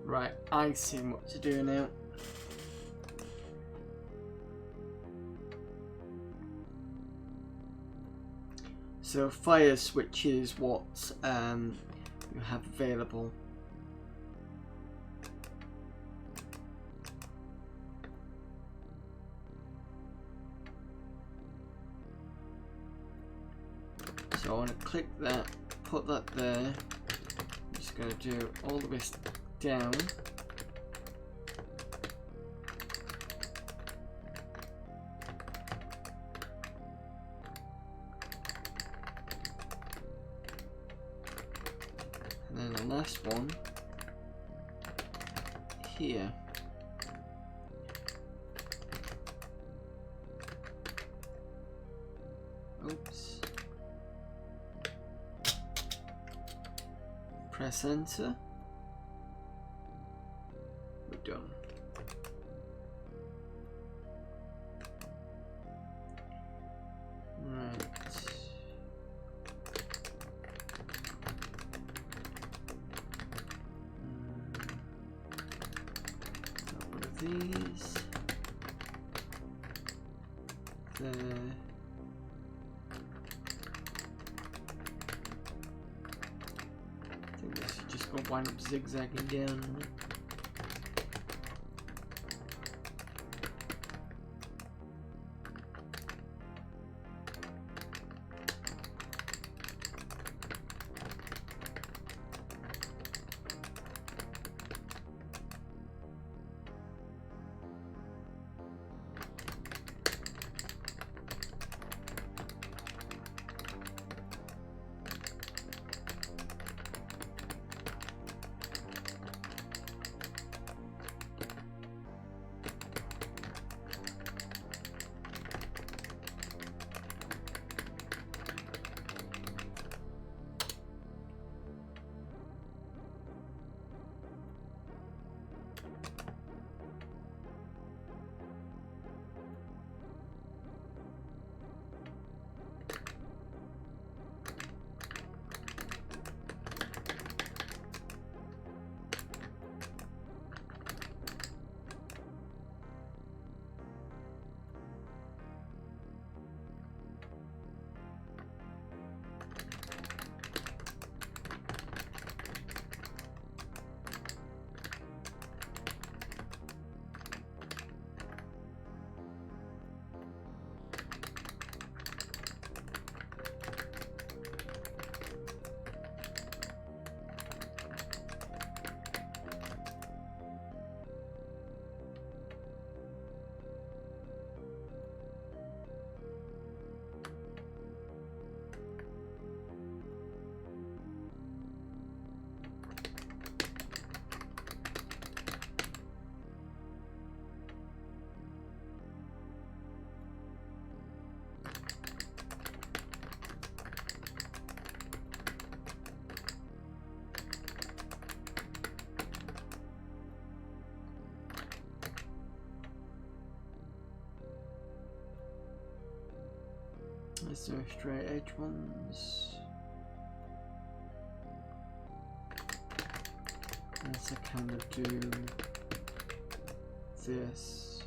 Speaker 1: Right, I see what to do now. So fire switch is what you have available. So I want to click that, put that there. I'm just going to do all the way down. And then the last one here. Oops. Press enter. We're done. these. There. I think this is just going to wind up zigzagging down. Is there straight edge ones? Let's kind of do this.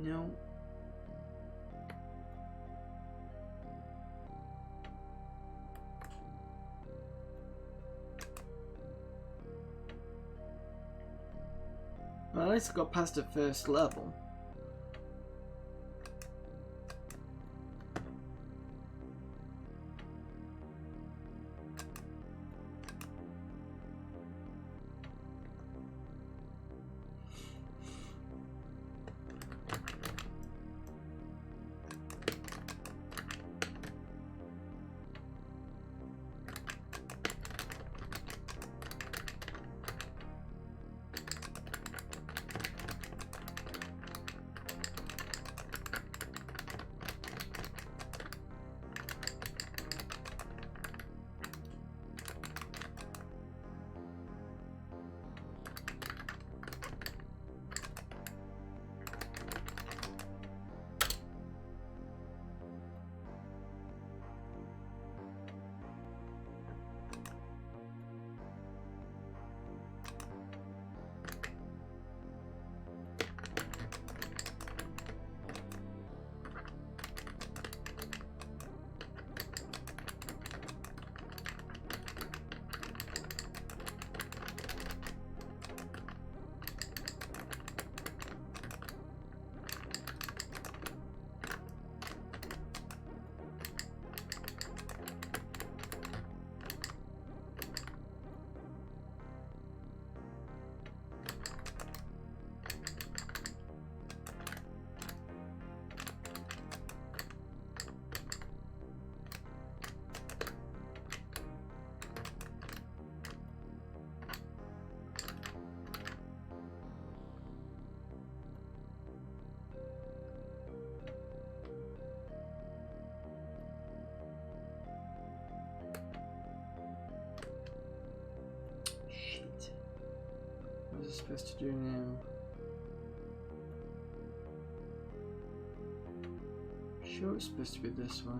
Speaker 1: No. Well, at least I got past the first level. What is it supposed to do now? Sure, it's supposed to be this way.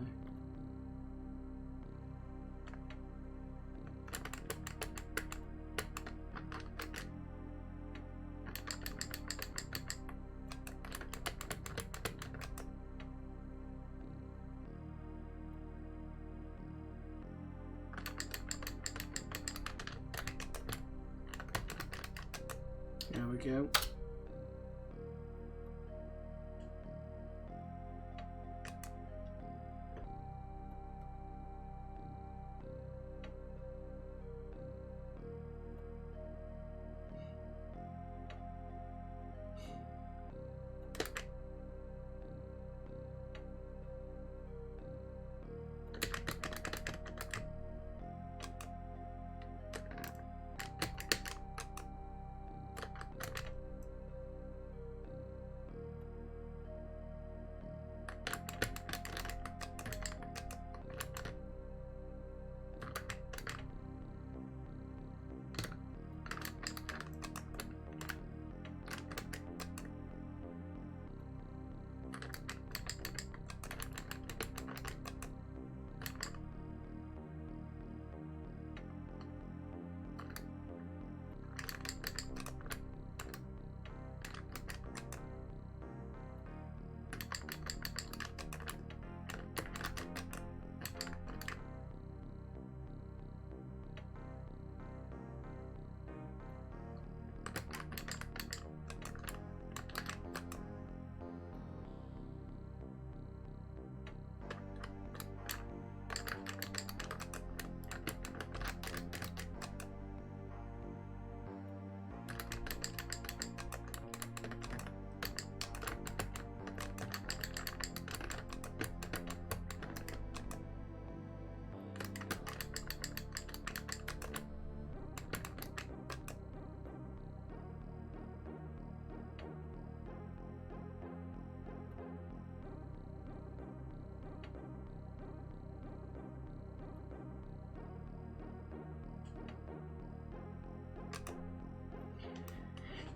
Speaker 1: There we go.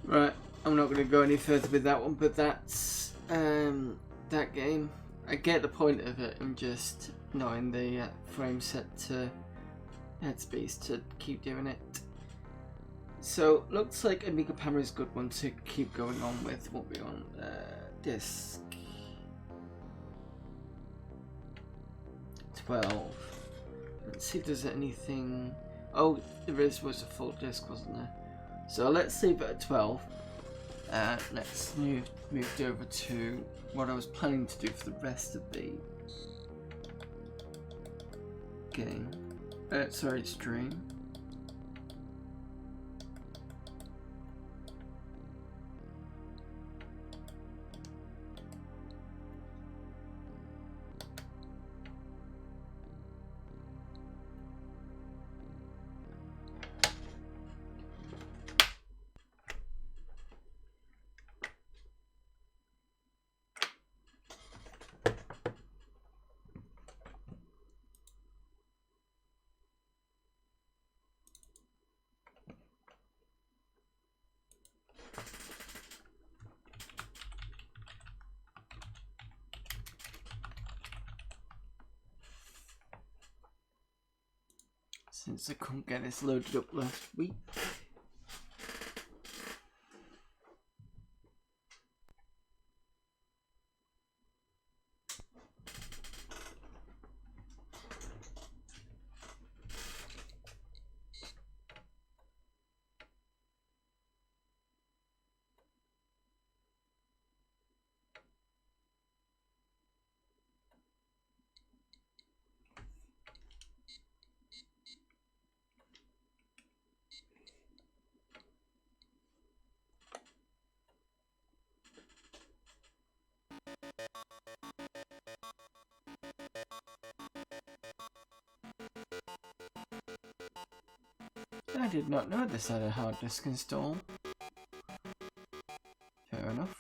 Speaker 1: Right, I'm not going to go any further with that one, but that's that game. I get the point of it, and just knowing the frame set to headspace to keep doing it. So, looks like Amiga Power is a good one to keep going on with. What we're on disc 12. Let's see if there's anything. Oh, there was a full disc, wasn't there? So let's leave it at 12. Let's move over to what I was planning to do for the rest of the game. Sorry, stream. Since I couldn't get this loaded up last week. I did not know this had a hard disk install. Fair enough.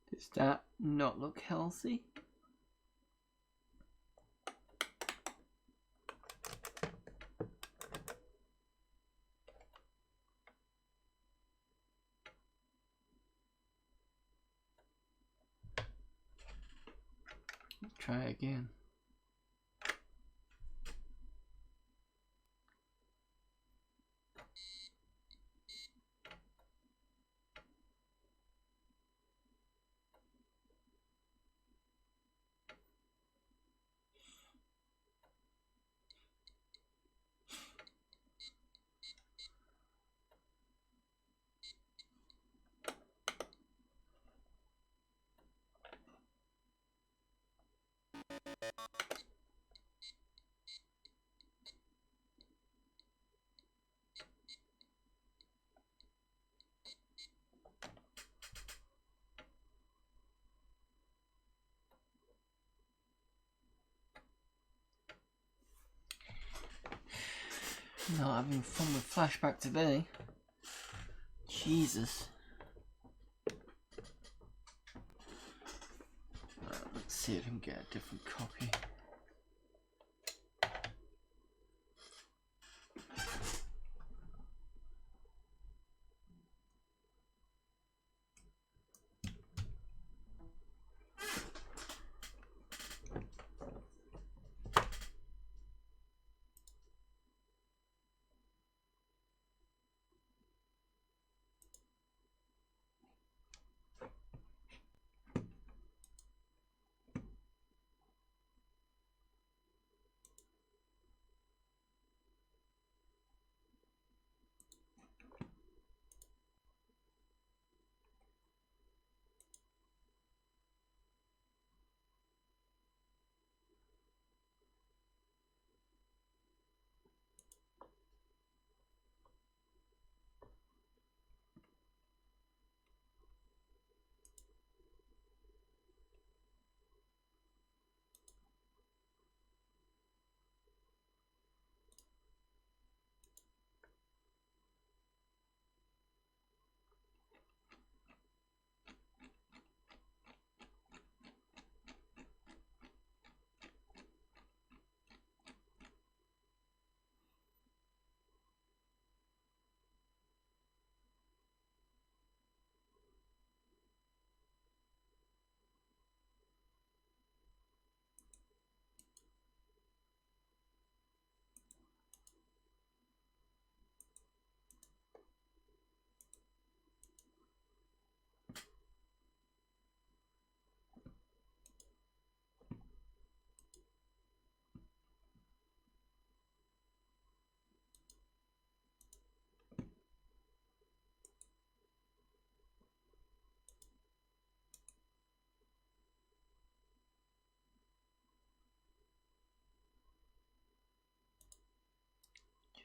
Speaker 1: Does that not look healthy? try again. Not having fun with Flashback today. Jesus. Let's see if I can get a different copy.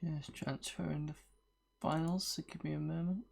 Speaker 1: Just transferring the files, so give me a moment.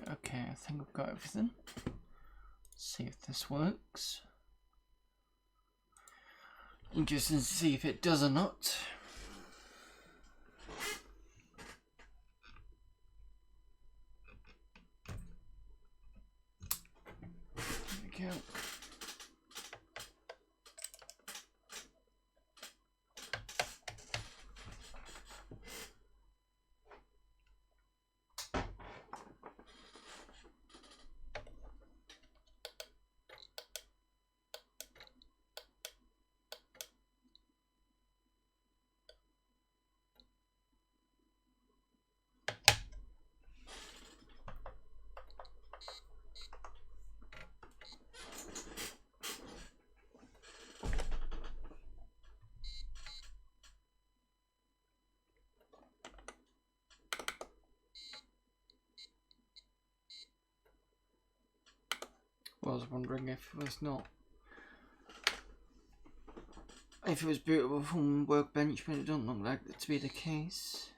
Speaker 1: Okay, I think I've got everything. See if this works. Interesting to see if it does or not. There we go. I was wondering if it was not. If it was bootable from Workbench, but it doesn't look like that to be the case.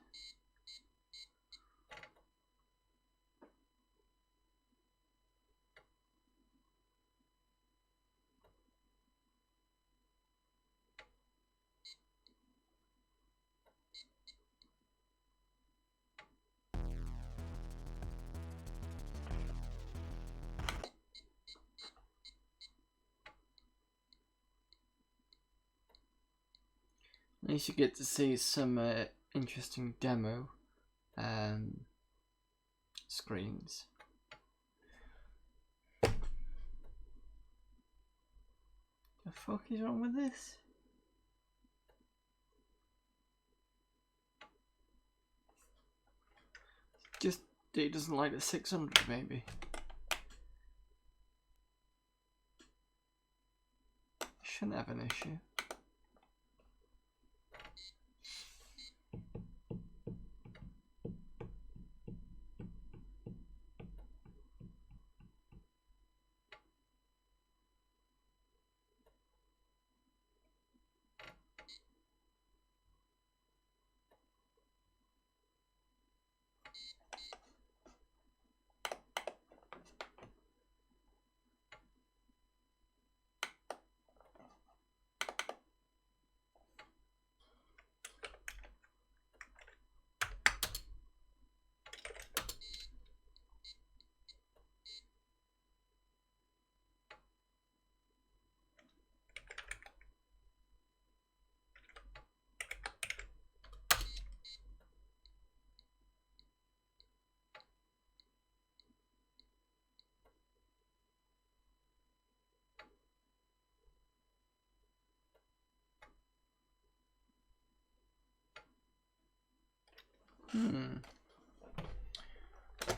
Speaker 1: At least you get to see some interesting demo screens. The fuck is wrong with this? Just it doesn't like the 600 maybe. Shouldn't have an issue.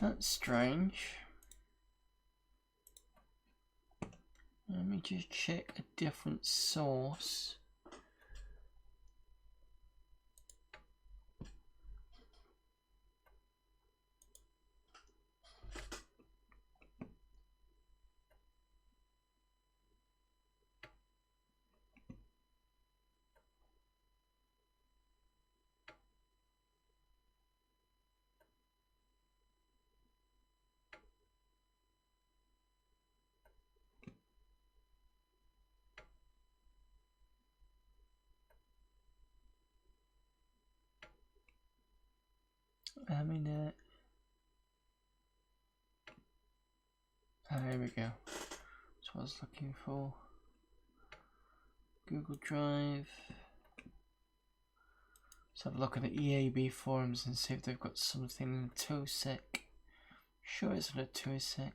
Speaker 1: That's strange. Let me just check a different source. Here we go. That's what I was looking for. Google Drive. Let's have a look at the EAB forums and see if they've got something in a 2sec. Sure it's in a 2sec.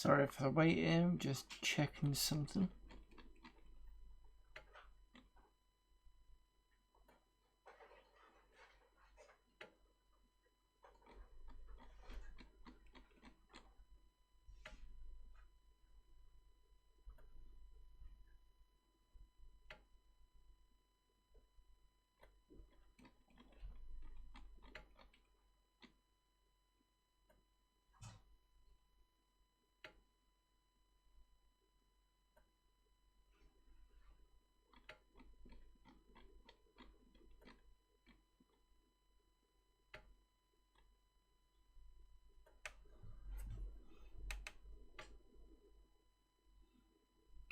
Speaker 1: Sorry for the wait here, I'm just checking something.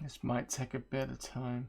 Speaker 1: This might take a bit of time.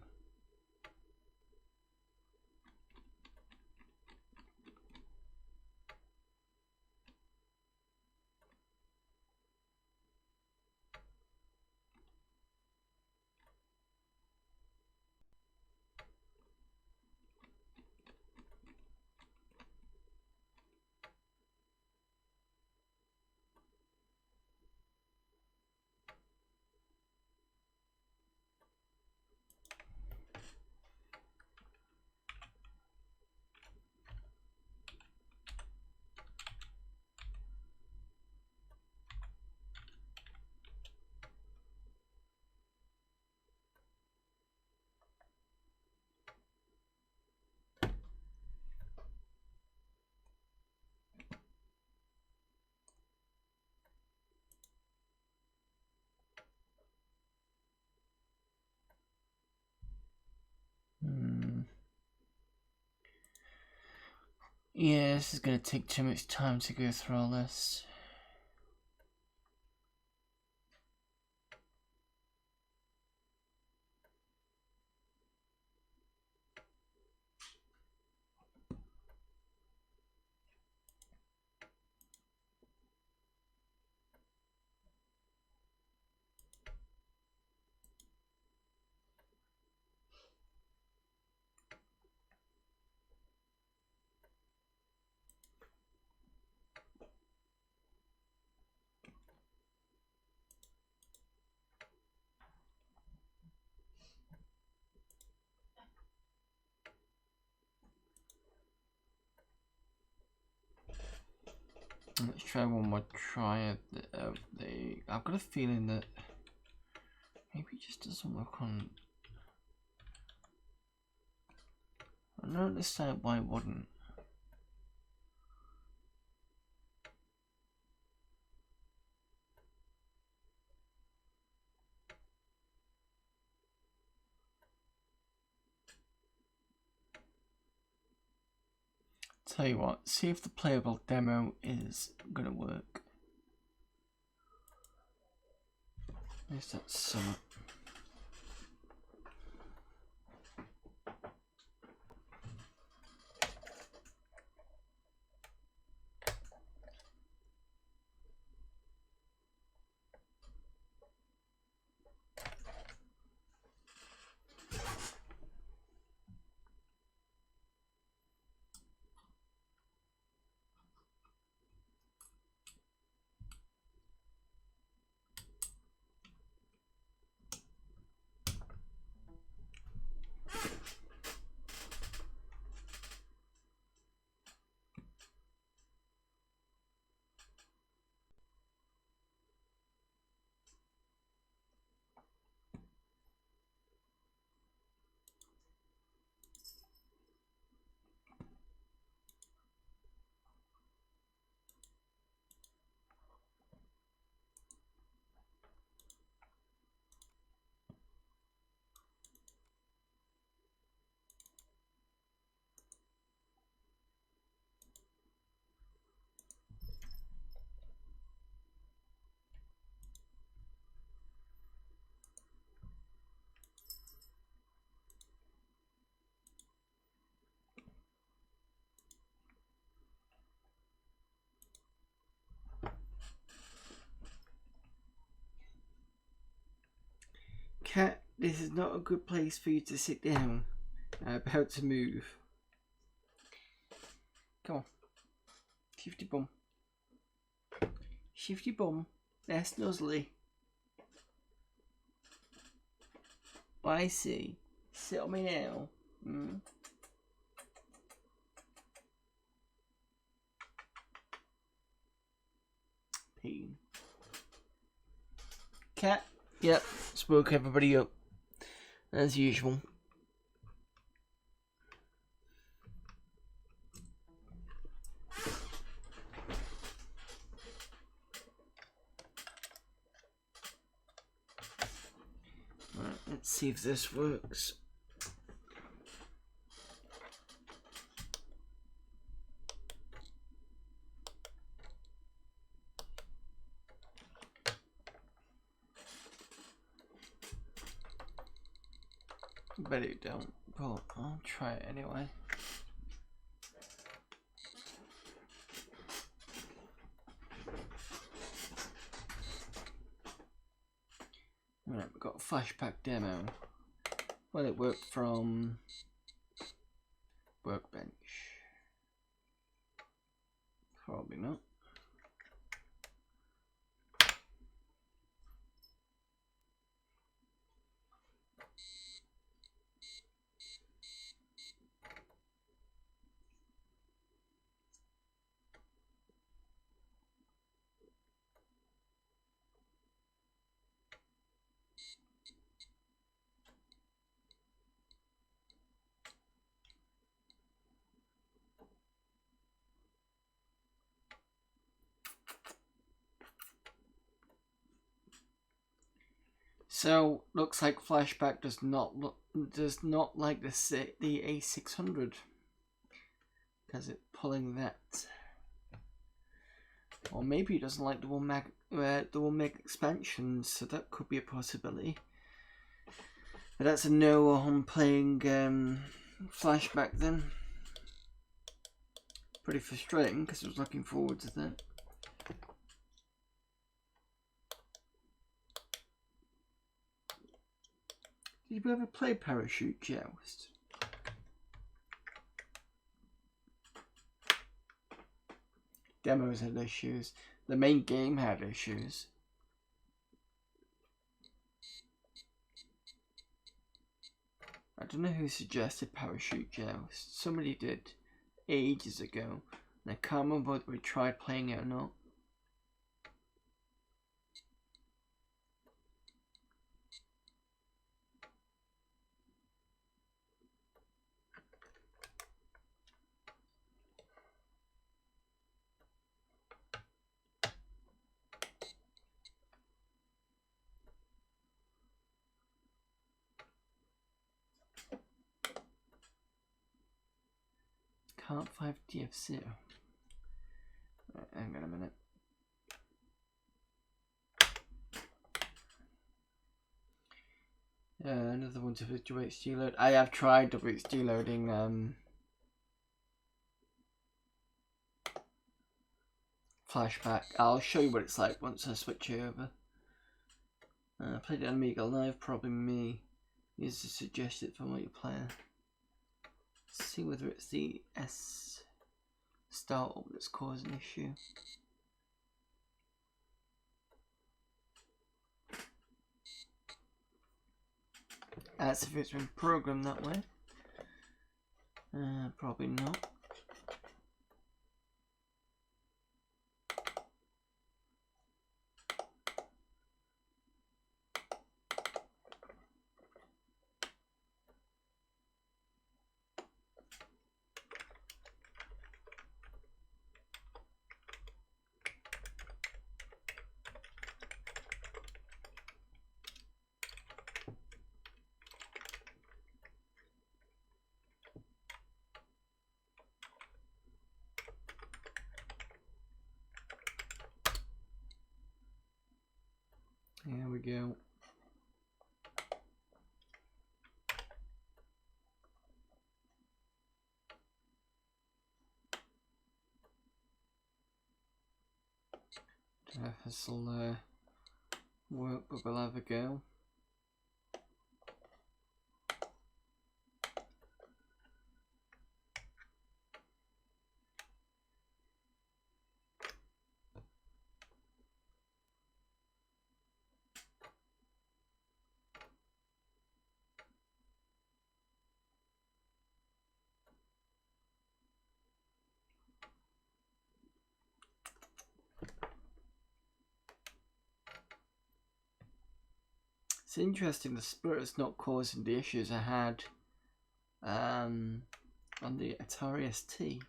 Speaker 1: Yeah, this is going to take too much time to go through all this. Let's try one more try at the I've got a feeling that maybe it just doesn't work on. I don't understand why it wouldn't. Tell you what, see if the playable demo is gonna work. There's that summer. Cat, this is not a good place for you to sit down. I'm about to move. Come on. Shift your bum. Shift your bum. That's nuzzly. I see. Sit on me now. Hmm. Pain. Cat. Yep. Spoke everybody up. As usual. Right, let's see if this works. Bet it don't, but I'll try it anyway. Right, we've got a Flashback Demo. Will it work from Workbench? Probably not. So looks like Flashback does not like the A600 because it's pulling that, or maybe it doesn't like dual meg expansions. So that could be a possibility. But that's a no on playing Flashback then. Pretty frustrating because I was looking forward to that. Did you ever play Parachute Joust? Demos had issues. The main game had issues. I don't know who suggested Parachute Joust. Somebody did ages ago. And I can't remember whether we tried playing it or not. Can't find DFC. Right, hang on a minute. Another one to WHD load. I have tried WHD loading Flashback. I'll show you what it's like once I switch it over. I played it on Amiga Live, probably me. Is to suggest it for multiplayer. See whether it's the S startup that's causing issue. As if it's been programmed that way. Probably not. Here we go. Don't know if this will work, but we'll have a go. It's interesting the Spirit's not causing the issues I had on the Atari ST.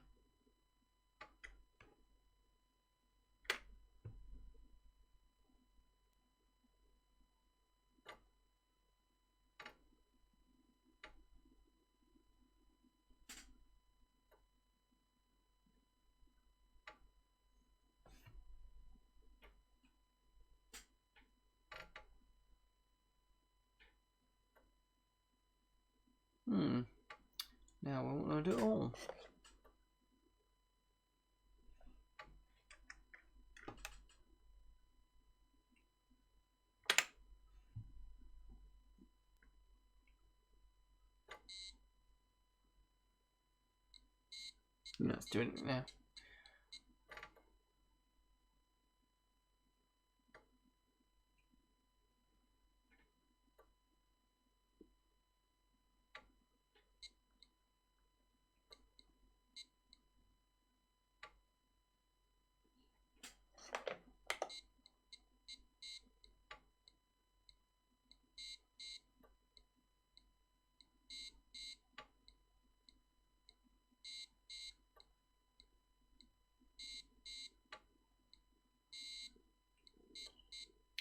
Speaker 1: Now I won't load it all. That's doing it now.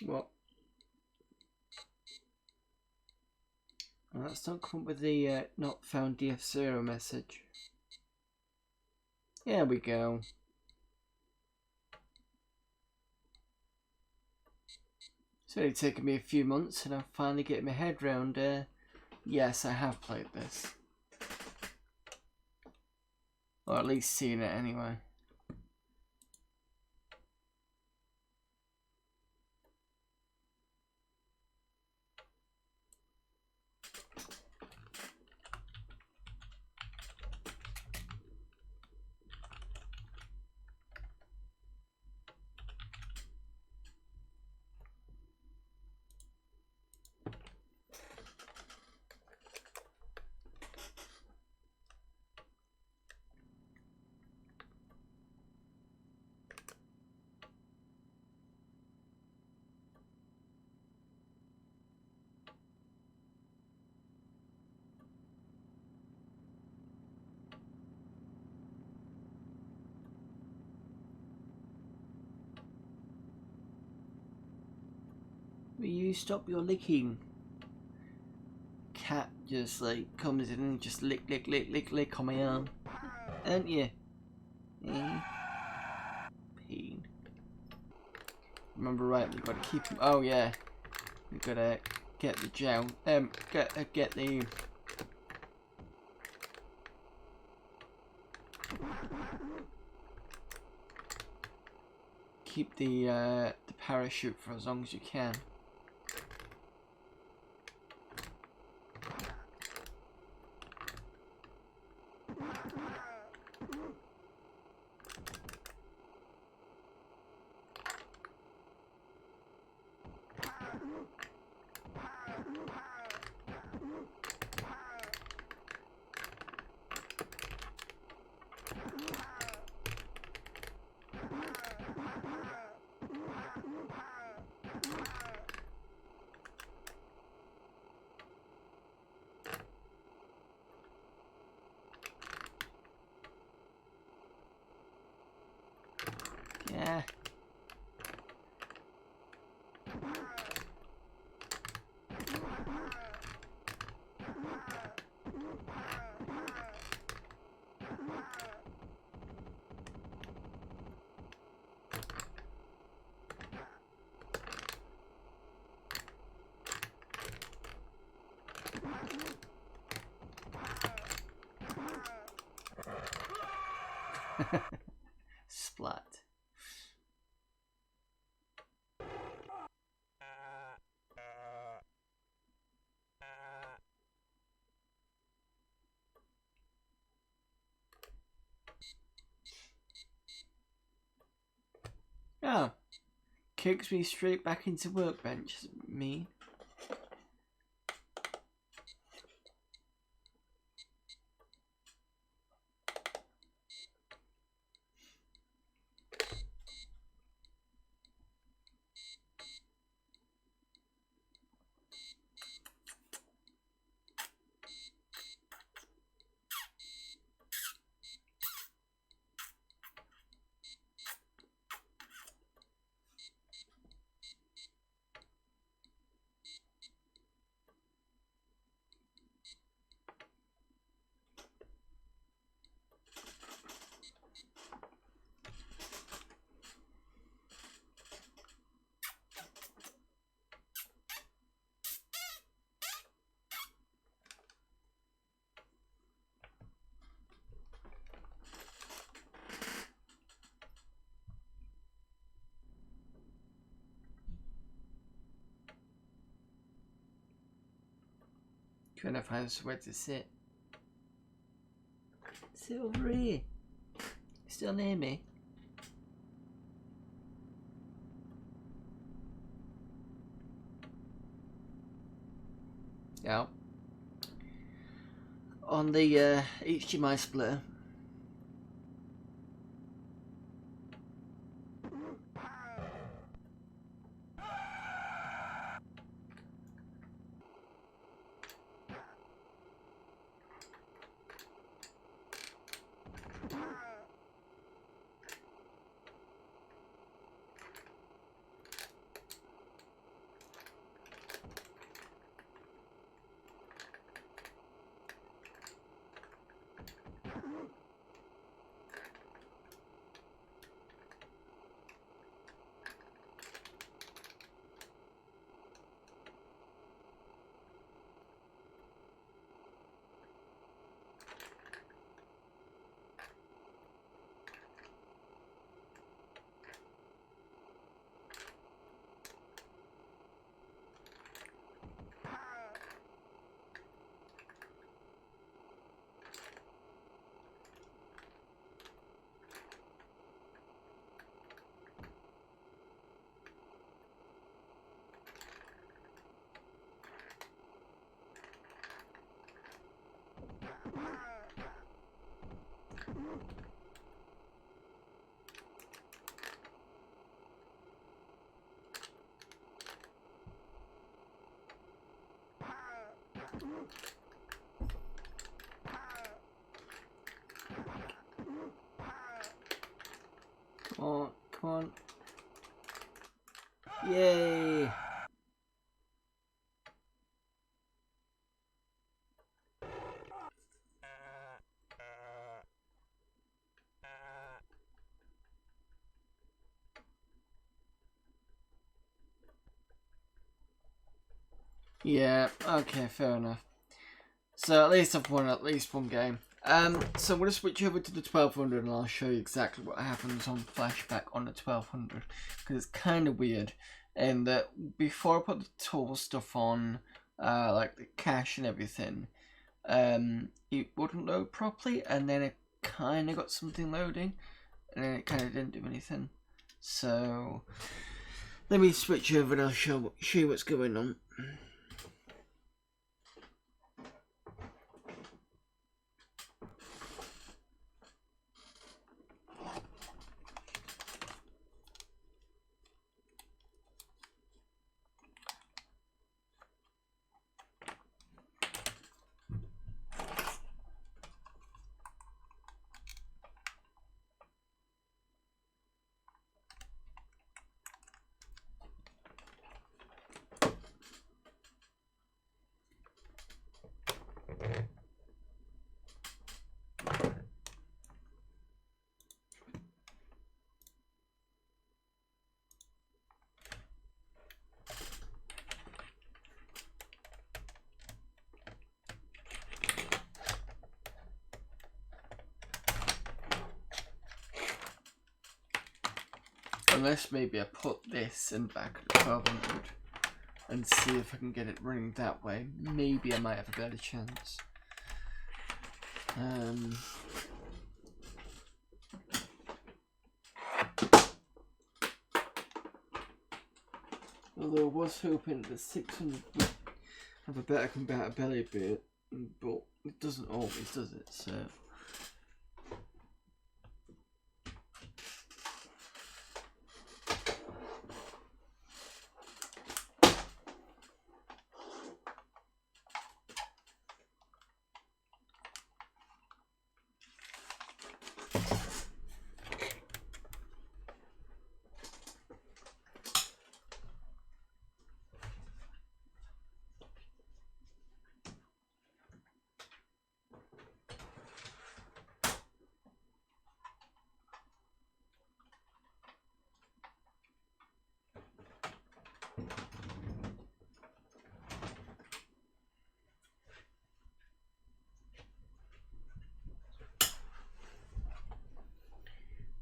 Speaker 1: Well, that's not come up with the not found DF0 message. There we go. It's only taken me a few months and I'm finally getting my head round, yes, I have played this. Or at least seen it anyway. Will you stop your licking? Cat just like comes in and just lick on my arm. Aren't you? Pain. Remember right, we've got to keep him. Oh yeah. We've got to get the gel. Get the keep the parachute for as long as you can. Yeah. Splat. Oh, kicks me straight back into workbench. Me. Trying to find somewhere to sit. Sit over here. Still near me? Yeah. On the HDMI splitter. Oh, come on. Yay! Yeah, okay, fair enough. So at least I've won at least one game. So I'm going to switch over to the 1200 and I'll show you exactly what happens on Flashback on the 1200. Because it's kind of weird. And that before I put the tool stuff on, like the cache and everything, it wouldn't load properly. And then it kind of got something loading. And then it kind of didn't do anything. So let me switch over and I'll show you what's going on. Unless maybe I put this in back at 1200 and see if I can get it running that way. Maybe I might have a better chance. Although I was hoping the 600 would have a better compatibility, but it doesn't always, does it? So.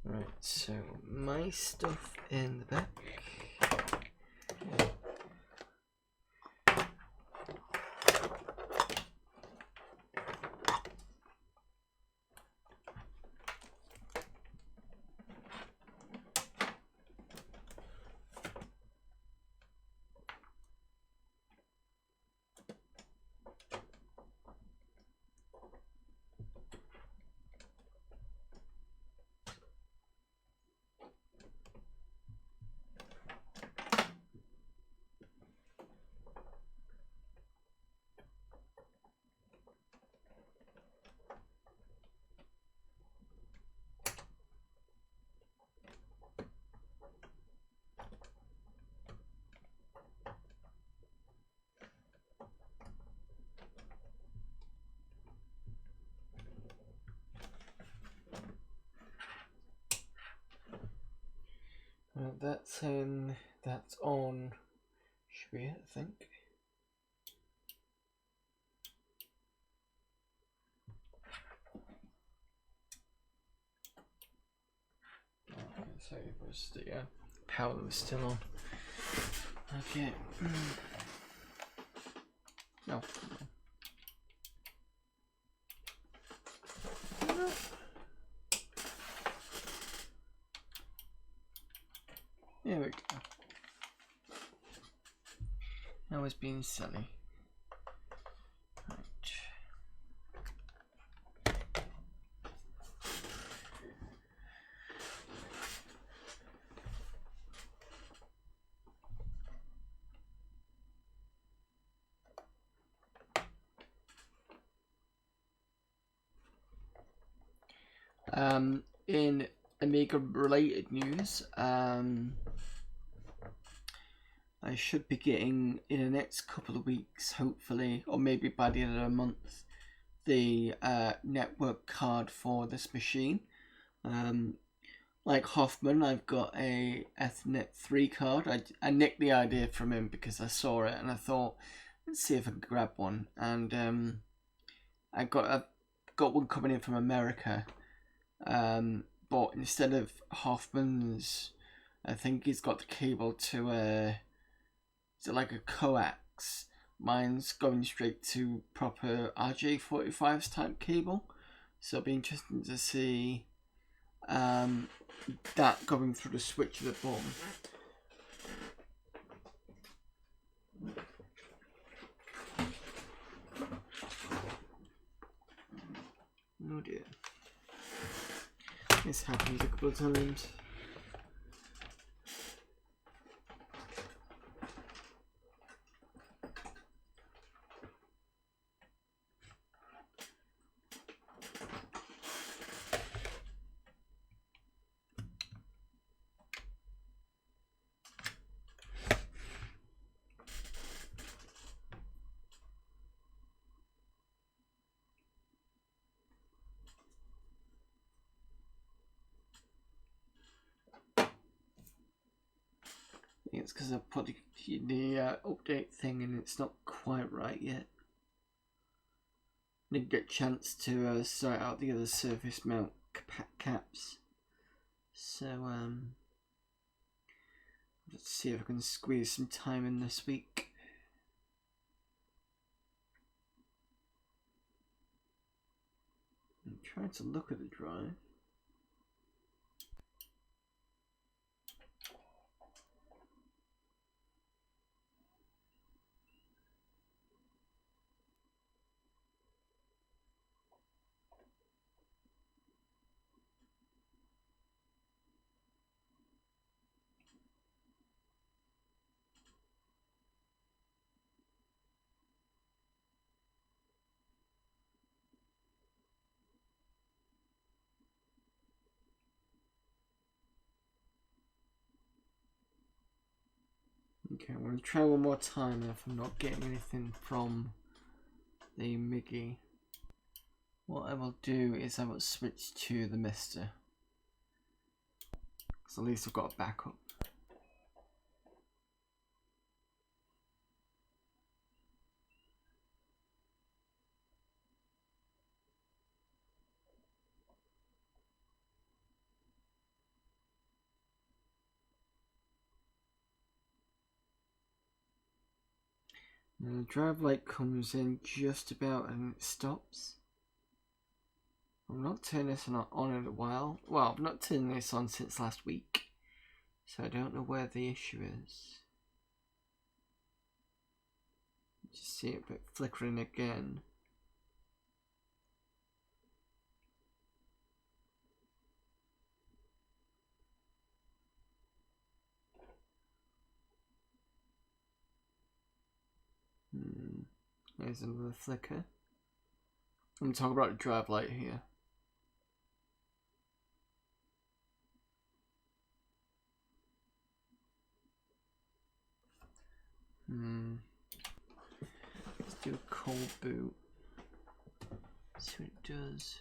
Speaker 1: Right, so my stuff in the back. That's in. That's on. Should be it, I think. So it was the power was still on. Okay. No. There we go. I was being silly. In Amiga related news, I should be getting in the next couple of weeks, hopefully, or maybe by the end of the month, the network card for this machine. Like Hoffman, I've got a Ethernet 3 card. I nicked the idea from him because I saw it and I thought, let's see if I can grab one. And I've got one coming in from America. But instead of Hoffman's, I think he's got the cable to is it like a coax? Mine's going straight to proper RJ45's type cable, so it'll be interesting to see that going through the switch of the bum. Oh dear. This happens a couple of times. I think it's because I put the update thing and it's not quite right yet. Didn't get a chance to sort out the other surface mount caps. So let's see if I can squeeze some time in this week. I'm trying to look at the drive. Okay, I'm going to try one more time if I'm not getting anything from the MIGI. What I will do is I will switch to the Mister. Because at least I've got a backup. And the drive light comes in just about and it stops. I'm not turning this on in a while. Well, I've not turned this on since last week. So I don't know where the issue is. Just see it bit flickering again. There's another flicker. I'm talking about the drive light here. Let's do a cold boot. See what it does.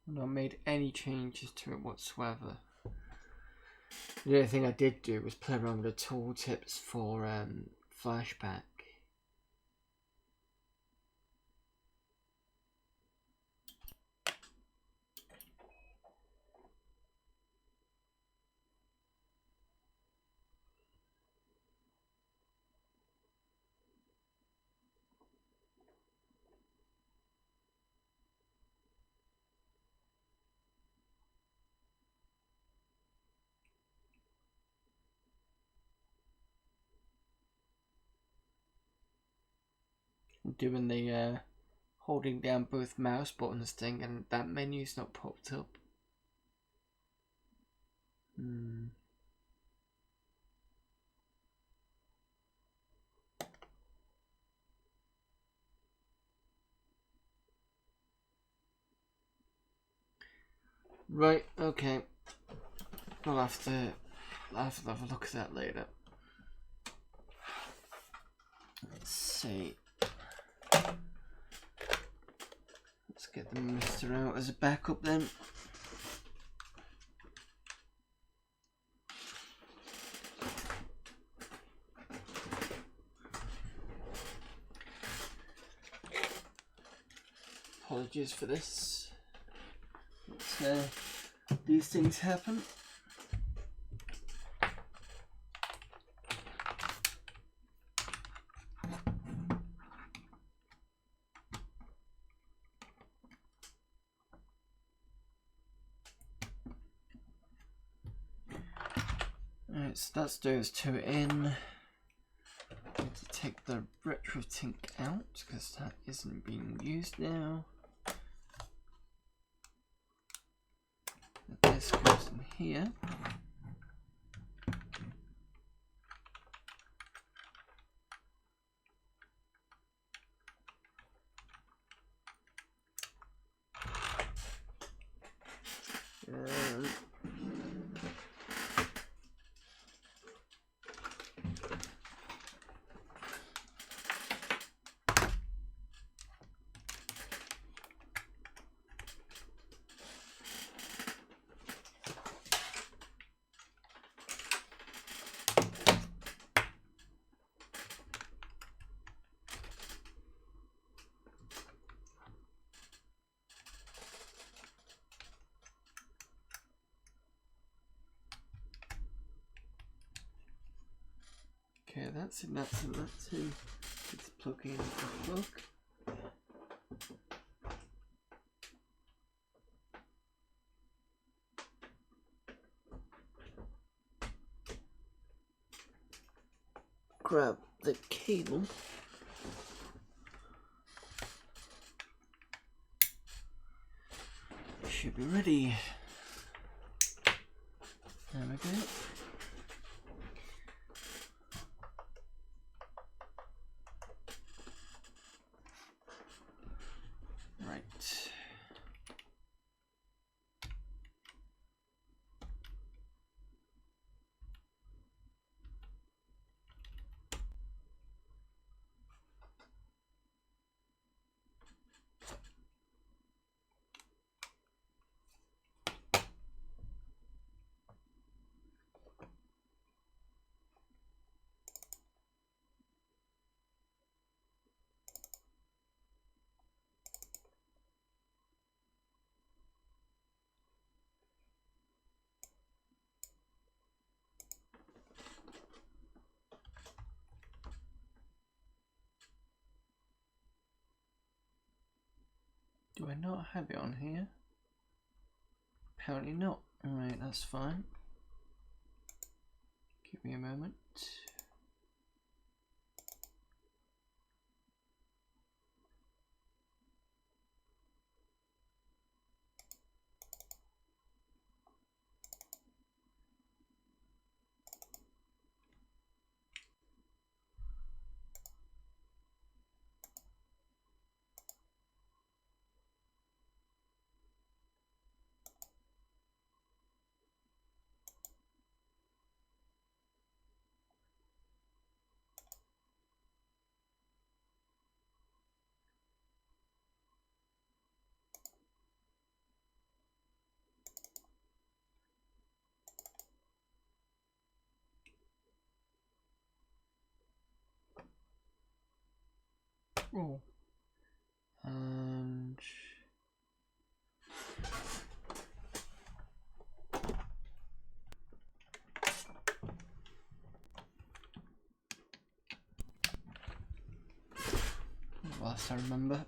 Speaker 1: not made any changes to it whatsoever. The only thing I did do was play around with the tooltips for Flashback. Doing the holding down both mouse buttons thing, and that menu's not popped up. Right, okay. I'll have to have a look at that later. Let's see. Let's get the mister out as a backup then. Apologies for this. These things happen. Alright, so that's those two in. I need to take the RetroTink out because that isn't being used now. This goes in here. Okay, that's it, that's it, that's it. Let's plug in the plug. Grab the cable. Should be ready. There we go. Right. Do I not have it on here? Apparently not. Alright, that's fine. Give me a moment. control. And last I remember.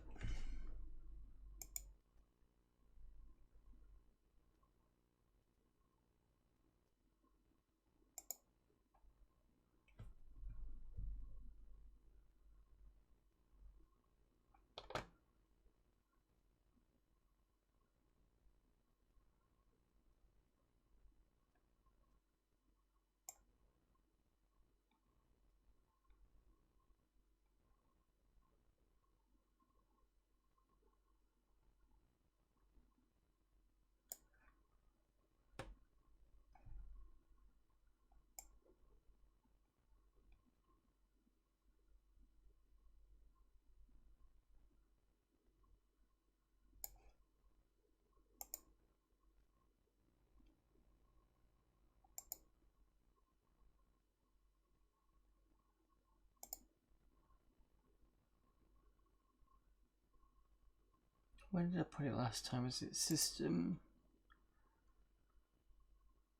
Speaker 1: Where did I put it last time? Was it system?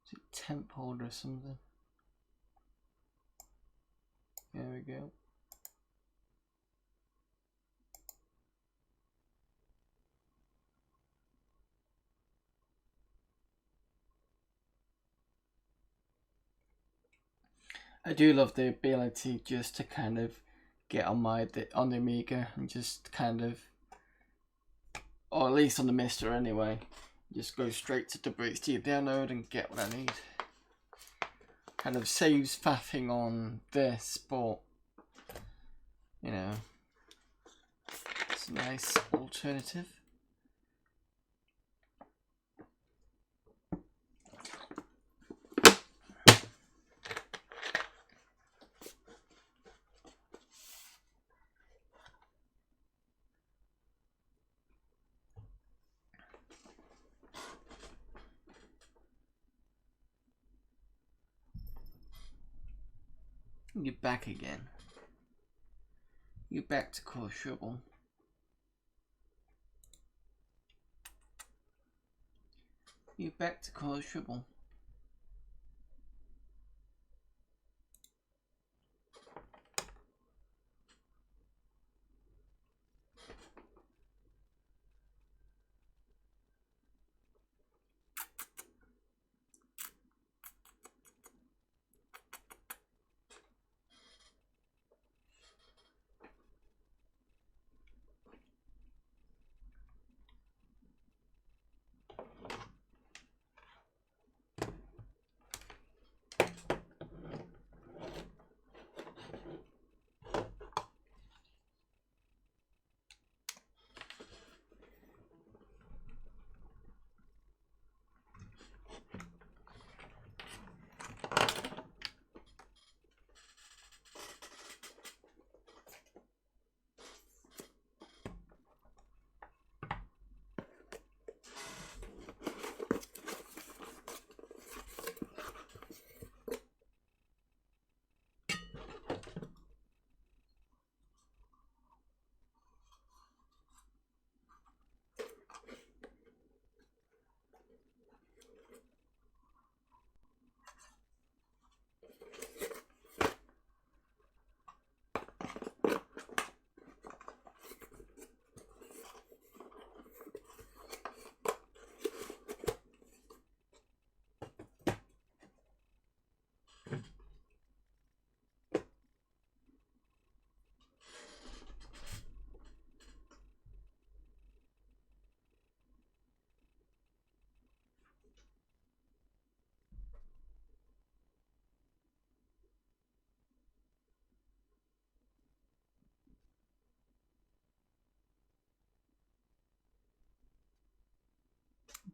Speaker 1: Was it temp holder or something? There we go. I do love the ability just to kind of get on the Amiga and just kind of, or at least on the Mister anyway, just go straight to WHD download and get what I need. Kind of saves faffing on this, but you know, it's a nice alternative. You're back again. You're back to cause trouble. You're back to cause trouble.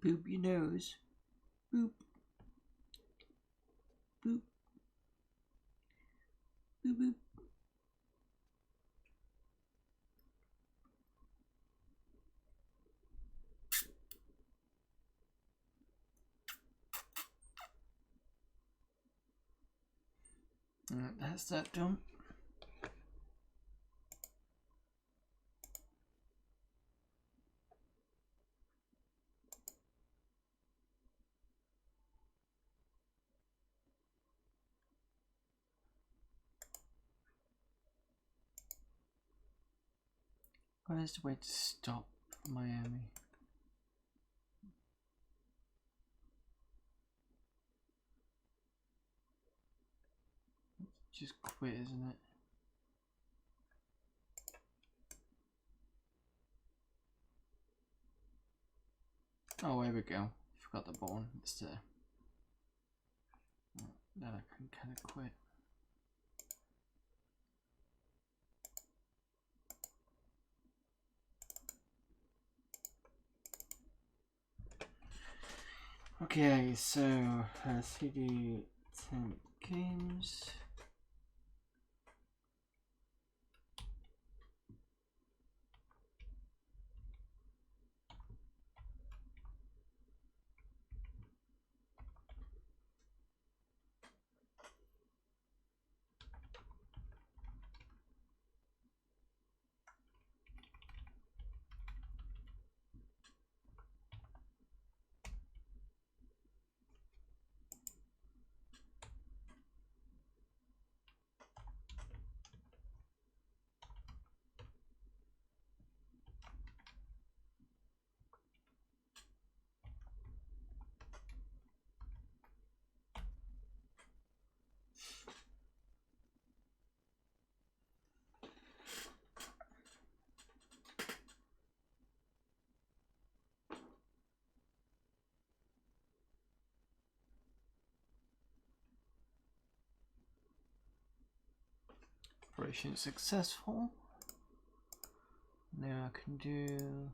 Speaker 1: Boop your nose. Boop. Boop. Boop boop. Alright, that's that done. Where's the way to stop Miami? Just quit, isn't it? Oh, here we go. Forgot the button. It's there. Then I can kind of quit. Okay, so CD 10 games. Operation successful. Now I can do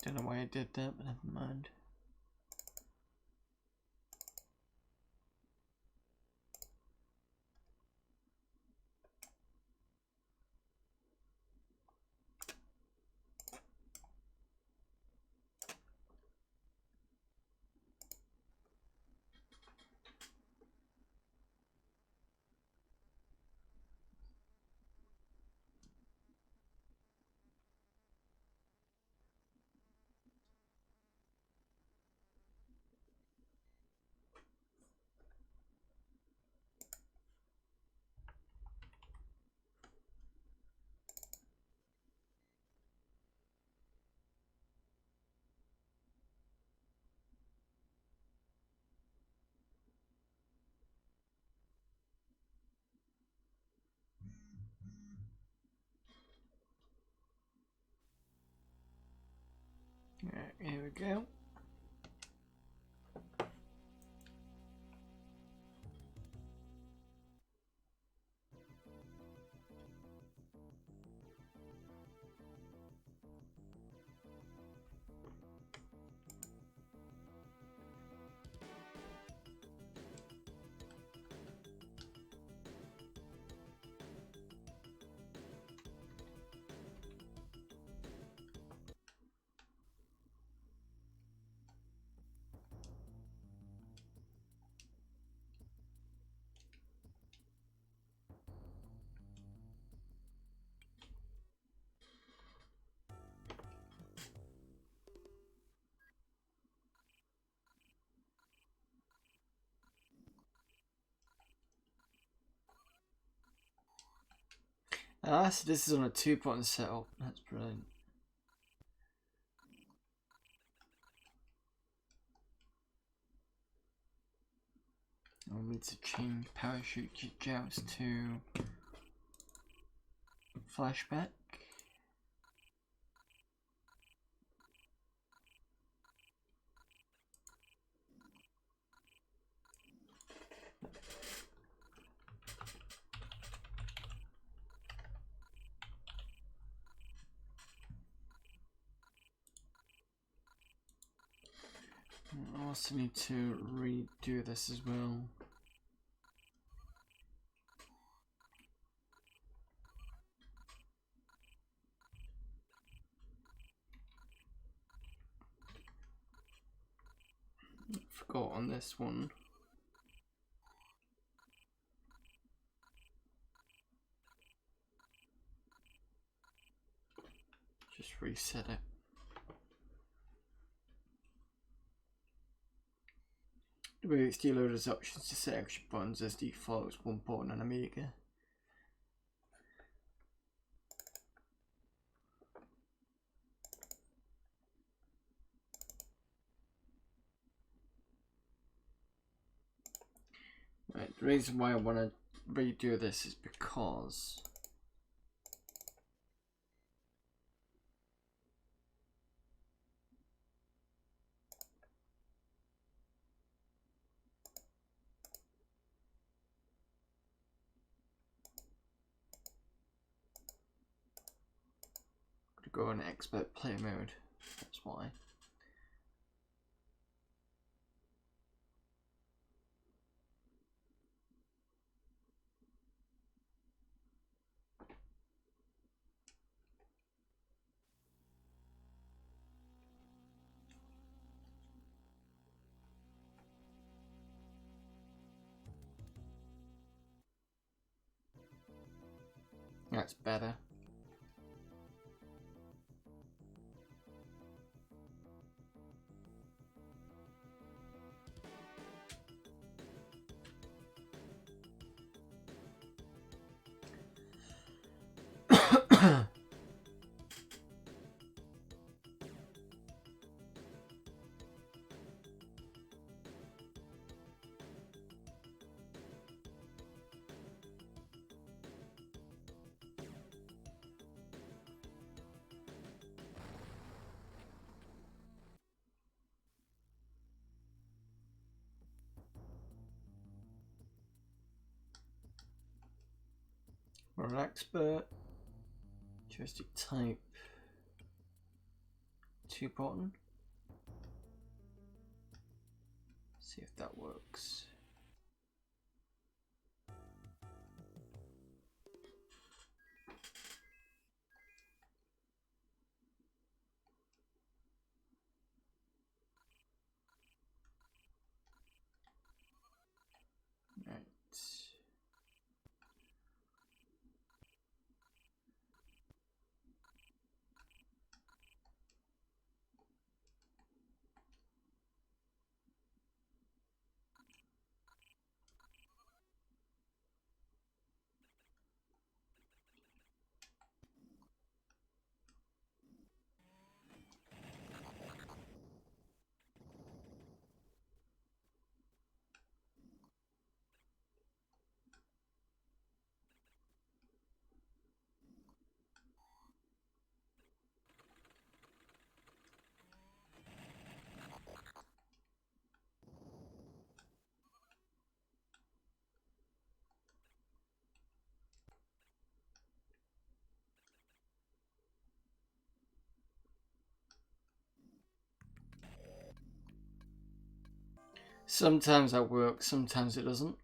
Speaker 1: don't know why I did that, but never mind. Alright, here we go. Ah, so this is on a 2-button setup. That's brilliant. I'll need to change parachute joust to flashback. I also need to redo this as well. got on this one. Just reset it. The way it's loaded options to set extra buttons as default is one button on Amiga. Right, the reason why I want to redo this is because to go on expert play mode. That's why. That's better. We're an expert. Joystick type 2 button. See if that works. Right. Sometimes that works, sometimes it doesn't.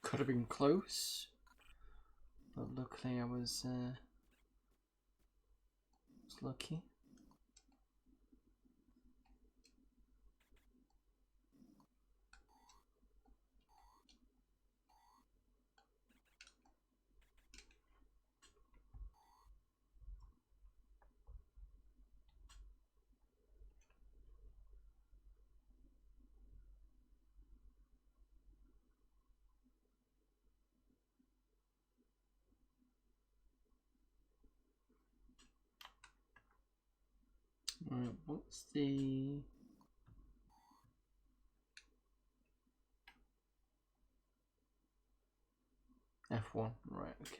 Speaker 1: Could have been close, but luckily I was lucky. Right, what's the F1? Right, okay.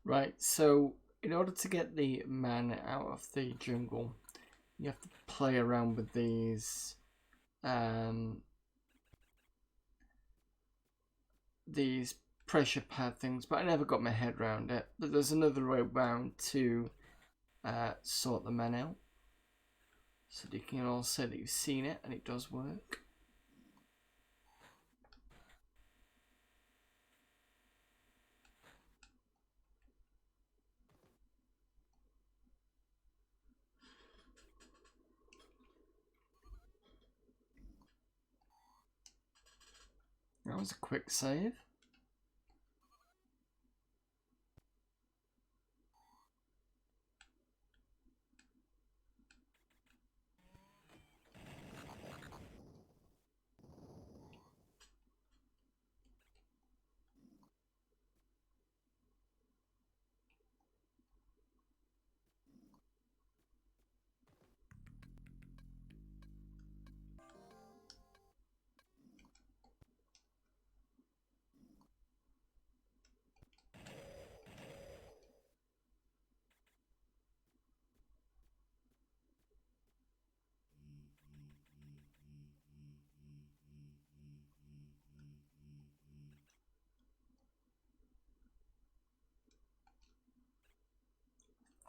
Speaker 1: Right, so in order to get the man out of the jungle, you have to play around with these pressure pad things, but I never got my head around it. But there's another way around to sort the man out, so that you can all say that you've seen it and it does work. That was a quick save.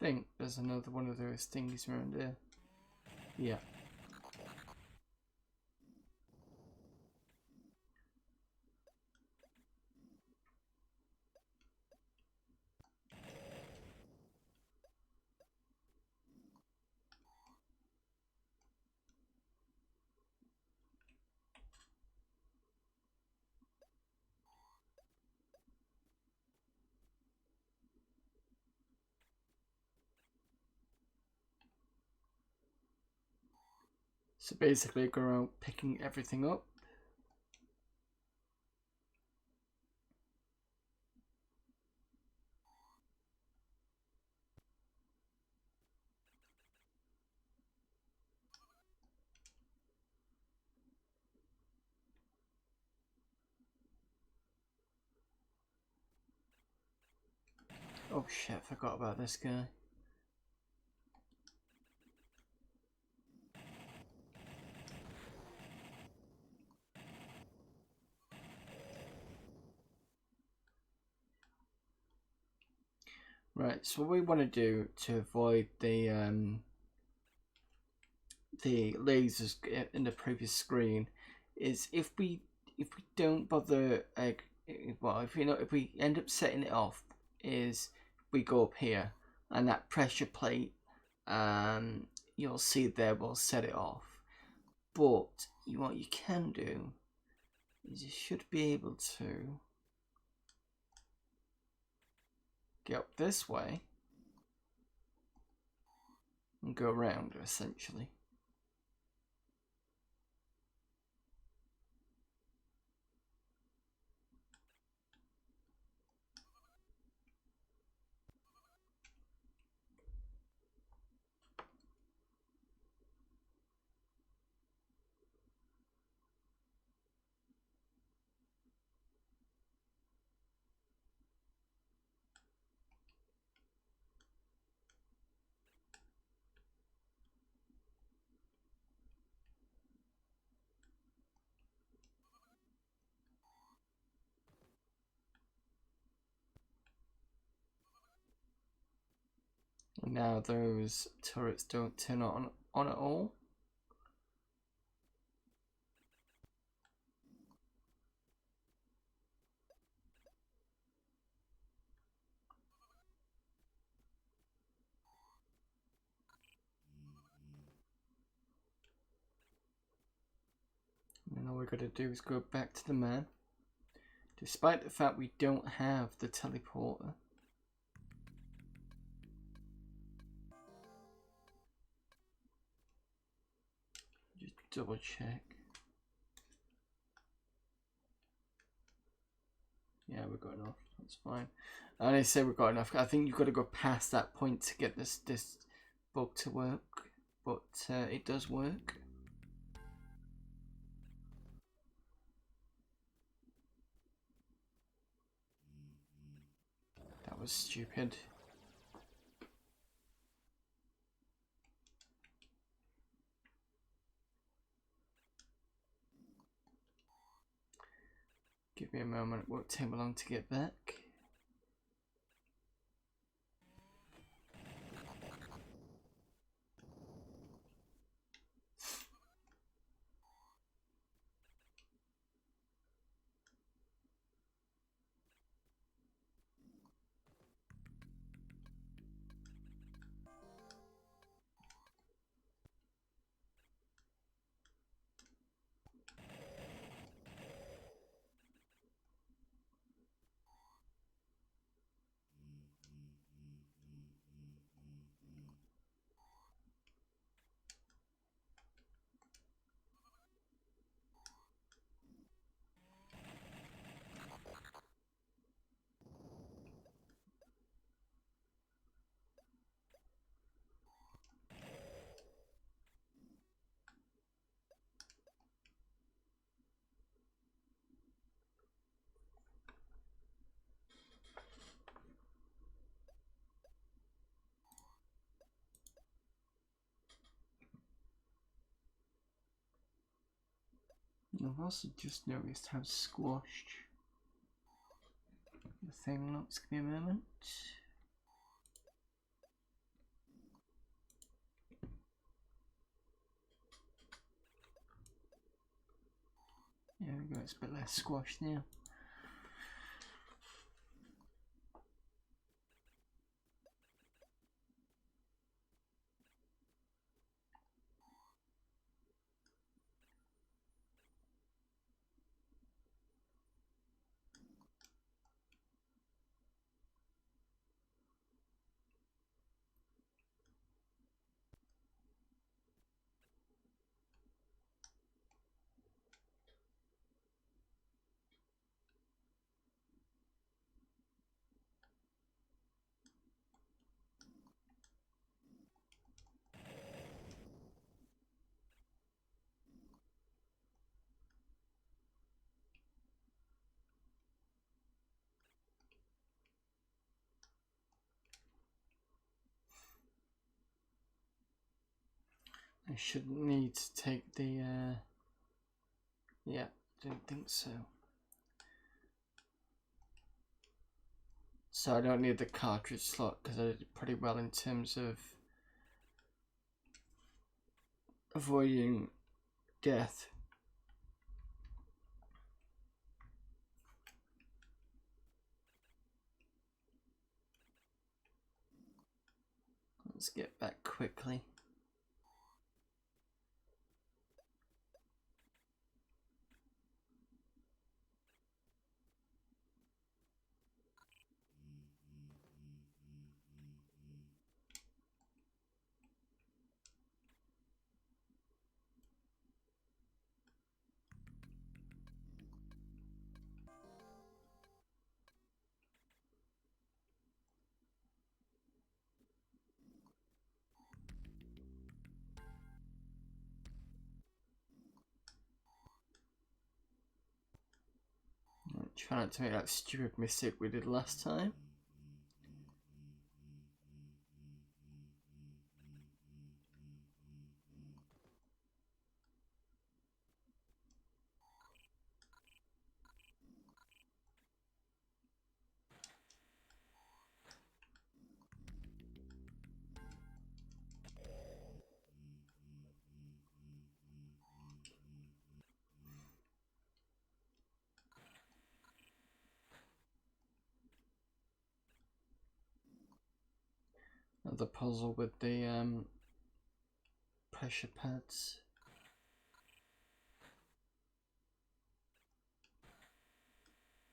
Speaker 1: I think there's another one of those things around here. Yeah. So basically go around picking everything up. Oh shit, I forgot about this guy. Right, so what we want to do to avoid the lasers in the previous screen is if we don't bother, like, well, if we end up setting it off, is we go up here and that pressure plate, you'll see there, will set it off. But what you can do is you should be able to get up this way and go around, essentially. And now those turrets don't turn on at all. And all we've got to do is go back to the man. Despite the fact we don't have the teleporter. Just double check. Yeah, we've got enough. That's fine. And I say we've got enough. I think you've got to go past that point to get this bug to work. But it does work. That was stupid. Give me a moment. It won't take me long to get back. I've also just noticed how squashed the thing looks. Give me a moment. There we go, it's a bit less squashed now. I shouldn't need to take the, yeah, don't think so. So I don't need the cartridge slot because I did pretty well in terms of avoiding death. Let's get back quickly. Try not to make that stupid mistake we did last time. The puzzle with the pressure pads.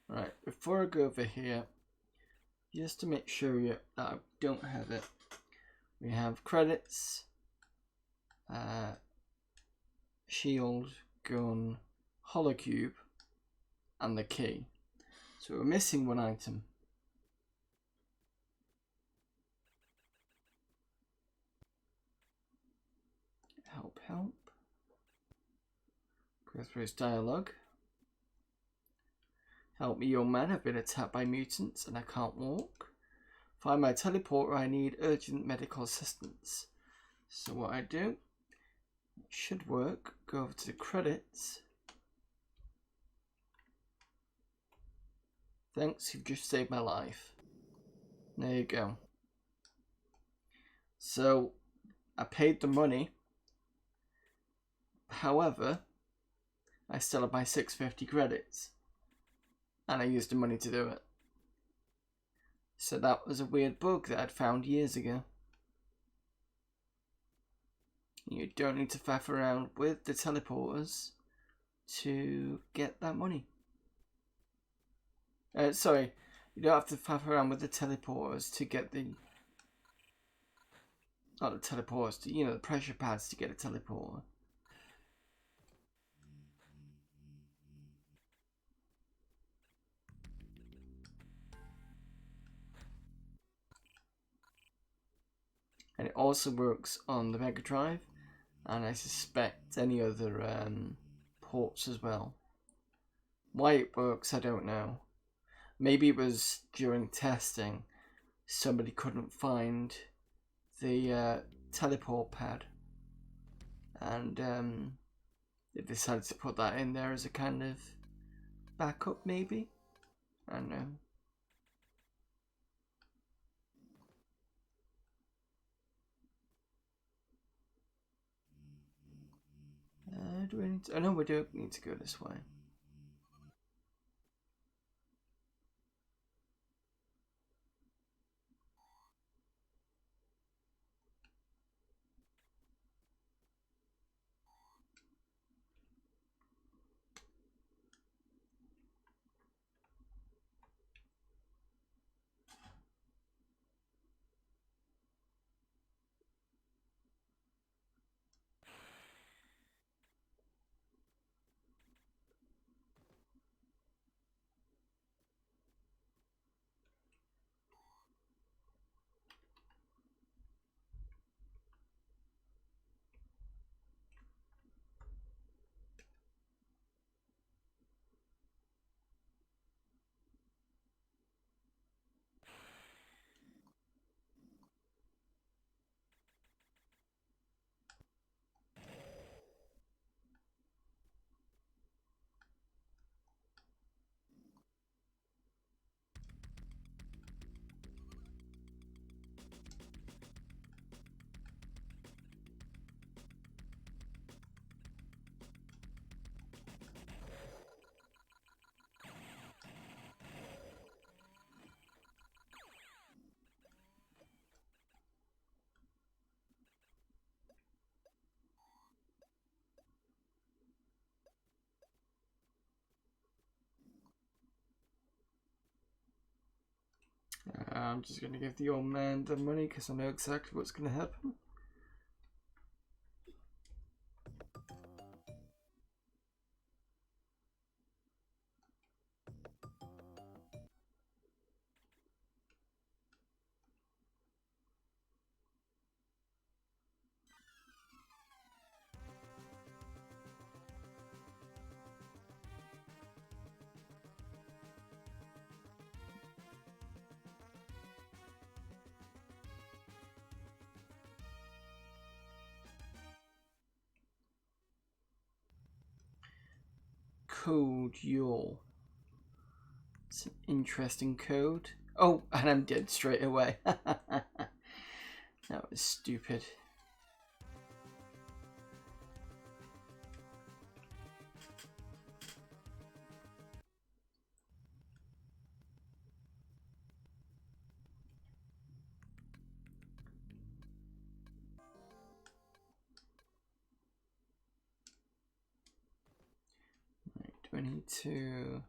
Speaker 1: Right, before I go over here, just to make sure that I don't have it, we have credits, shield, gun, holocube, and the key. So we're missing one item. Help. Go through his dialogue. Help me, young man. I've been attacked by mutants and I can't walk. Find my teleporter. I need urgent medical assistance. So what I do, it should work. Go over to the credits. Thanks, you've just saved my life. There you go. So I paid the money. However, I still have my 650 credits. And I used the money to do it. So that was a weird bug that I'd found years ago. You don't need to faff around with the teleporters to get that money. Sorry, you don't have to faff around with the teleporters to get the... Not the teleporters, the pressure pads to get a teleporter. And it also works on the Mega Drive, and I suspect any other ports as well. Why it works, I don't know. Maybe it was during testing, somebody couldn't find the teleport pad, and they decided to put that in there as a kind of backup, maybe? I don't know. Do we need to... I know we do need to go this way. I'm just going to give the old man the money because I know exactly what's going to happen. Code your. It's an interesting code. Oh, and I'm dead straight away. That was stupid. Right, 22.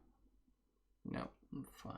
Speaker 1: No, I'm fine.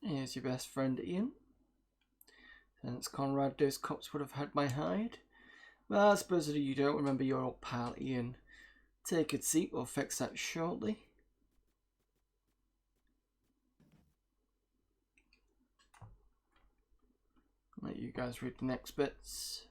Speaker 1: Here's your best friend, Ian. Since Conrad, those cops would have had my hide. Well, I suppose you don't remember your old pal, Ian. Take a seat, we'll fix that shortly. Let you guys read the next bits.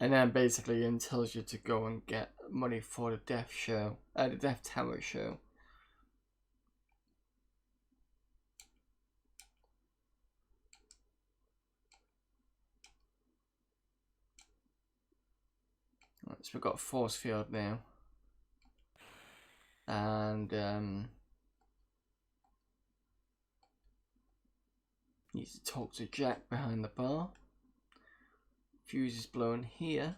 Speaker 1: And then basically Ian tells you to go and get money for the Death show, the Death Tower show. Right, so we've got a force field now. And need to talk to Jack behind the bar. Fuse is blown here.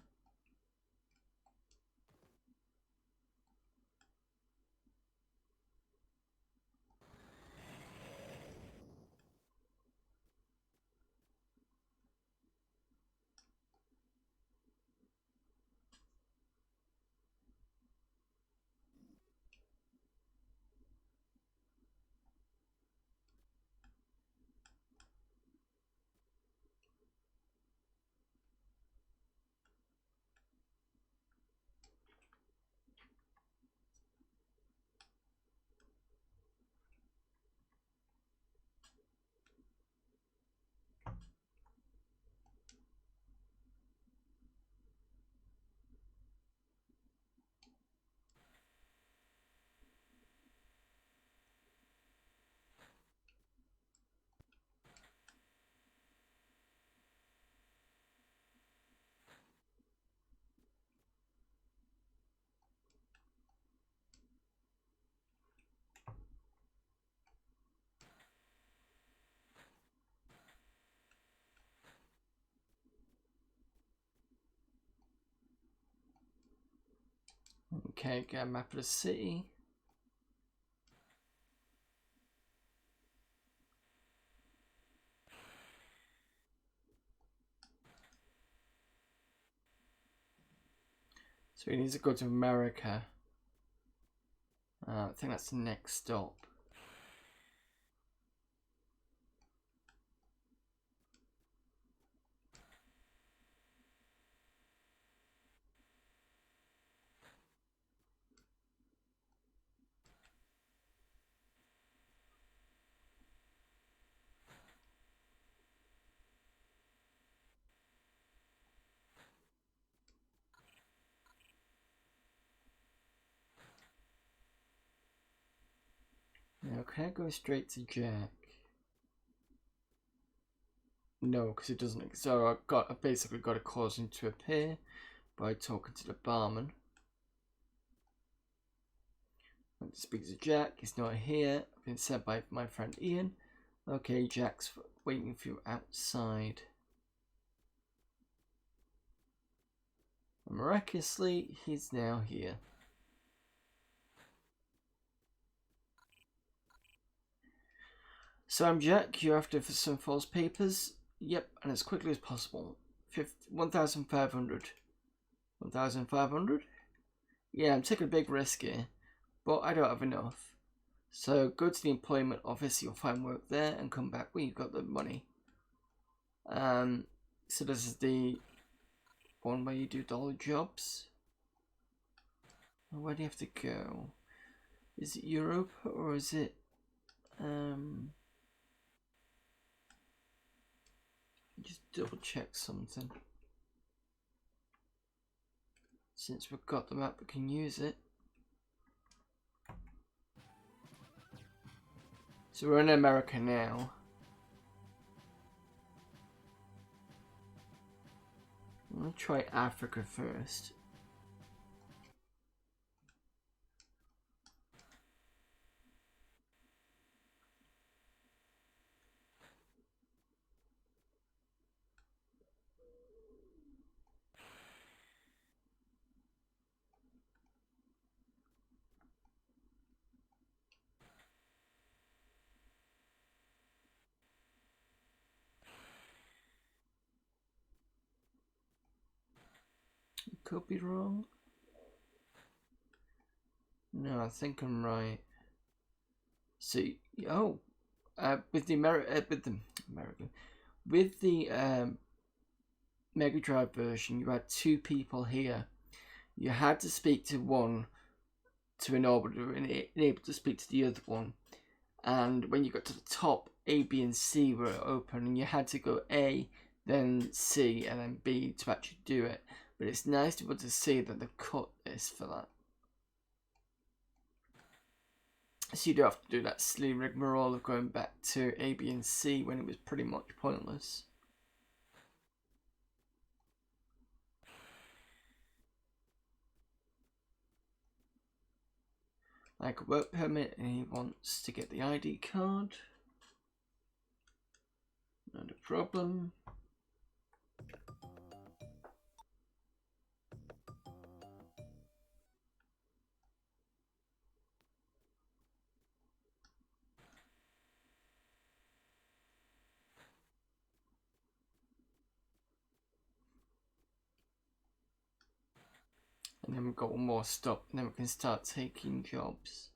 Speaker 1: Okay, get a map of the city. So he needs to go to America. I think that's the next stop. Okay, go straight to Jack. No, because it doesn't. So I basically got to cause him to appear by talking to the barman. I want to speak to Jack. He's not here. I've been sent by my friend Ian. Okay, Jack's waiting for you outside. And miraculously, he's now here. So I'm Jack. You're after for some false papers? Yep, and as quickly as possible. 1,500. 1,500? Yeah, I'm taking a big risk here, but I don't have enough. So go to the employment office, you'll find work there, and come back when you've got the money. So this is the one where you do dollar jobs. Where do you have to go? Is it Europe or is it just double check something. Since we've got the map, we can use it. So we're in America now. I'm gonna try Africa first. Could be wrong. No, I think I'm right. See, with the American, with the Mega Drive version, you had two people here. You had to speak to one to enable to speak to the other one. And when you got to the top, A, B, and C were open, and you had to go A, then C, and then B to actually do it. But it's nice to be able to see that they've cut this for that. So you don't have to do that silly rigmarole of going back to A, B, and C when it was pretty much pointless. Like a work permit, and he wants to get the ID card. Not a problem. And then we've got one more stop, and then we can start taking jobs.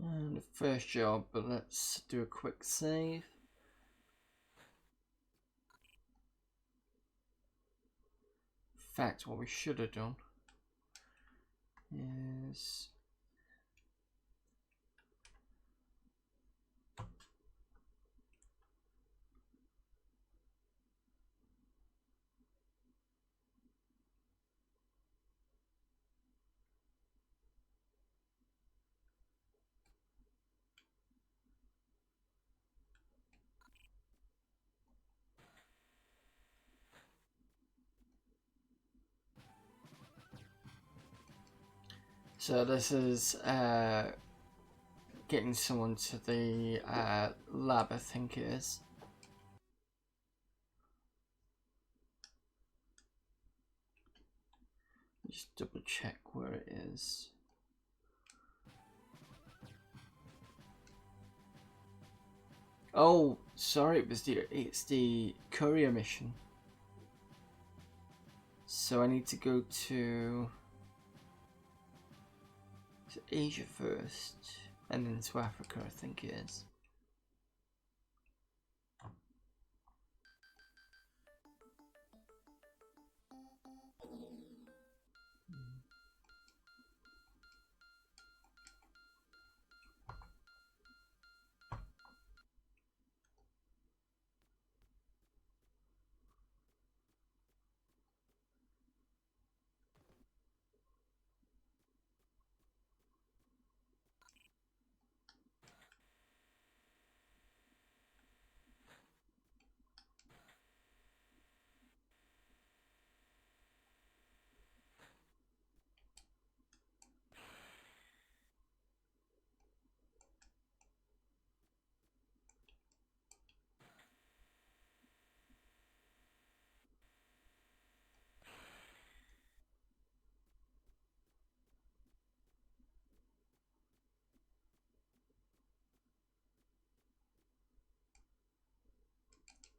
Speaker 1: And the first job, but let's do a quick save. In fact, what we should have done is So this is getting someone to the lab, I think it is. Just double check where it is. Oh, sorry, it's the courier mission. So I need to go to Asia first, and then to Africa, I think it is.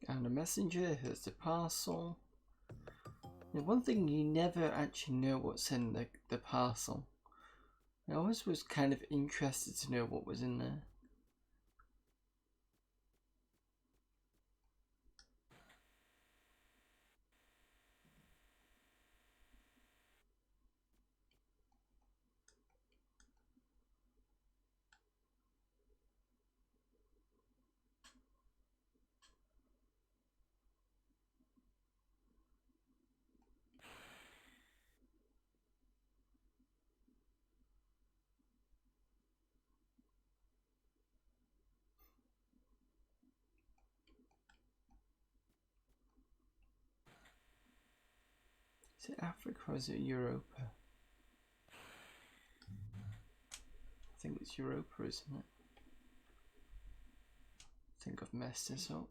Speaker 1: And a messenger, here's the parcel. Now, one thing, you never actually know what's in the parcel. I always was kind of interested to know what was in there. Is it Africa or is it Europa? I think it's Europa, isn't it? I think I've messed this up.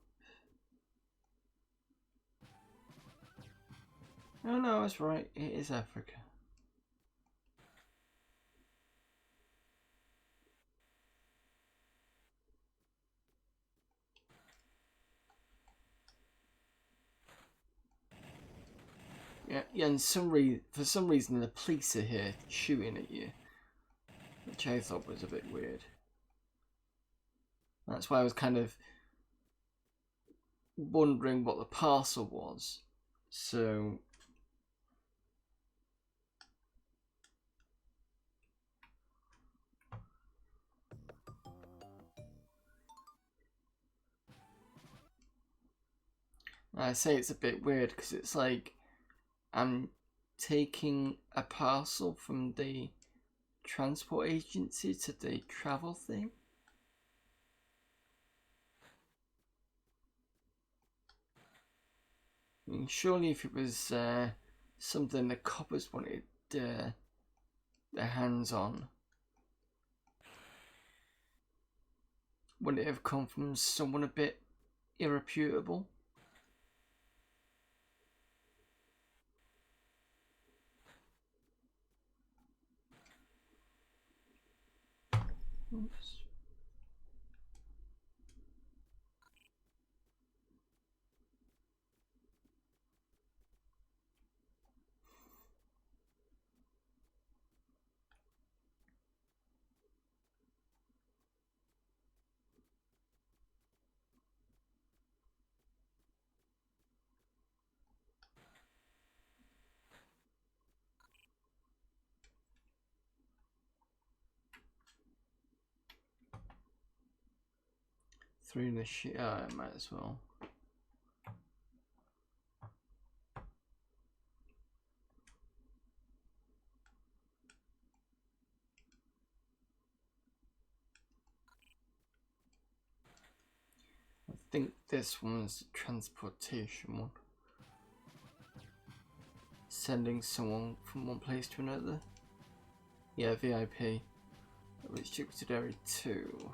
Speaker 1: Oh no, I was right. It is Africa. Yeah, and for some reason the police are here shooting at you, which I thought was a bit weird. That's why I was kind of wondering what the parcel was. So I say it's a bit weird because it's like I'm taking a parcel from the transport agency to the travel thing. I mean, surely if it was something the coppers wanted their hands on, wouldn't it have come from someone a bit irreputable? Oops. Through the shit. Oh, I might as well. I think this one's the transportation one. Sending someone from one place to another. Yeah, VIP. Restricted area 2.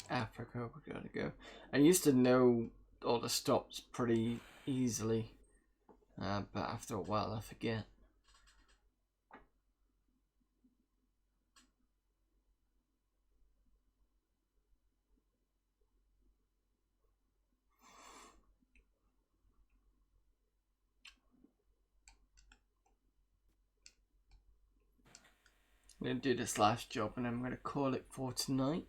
Speaker 1: Africa, we gotta go. I used to know all the stops pretty easily, but after a while I forget. I'm gonna do this last job and I'm gonna call it for tonight.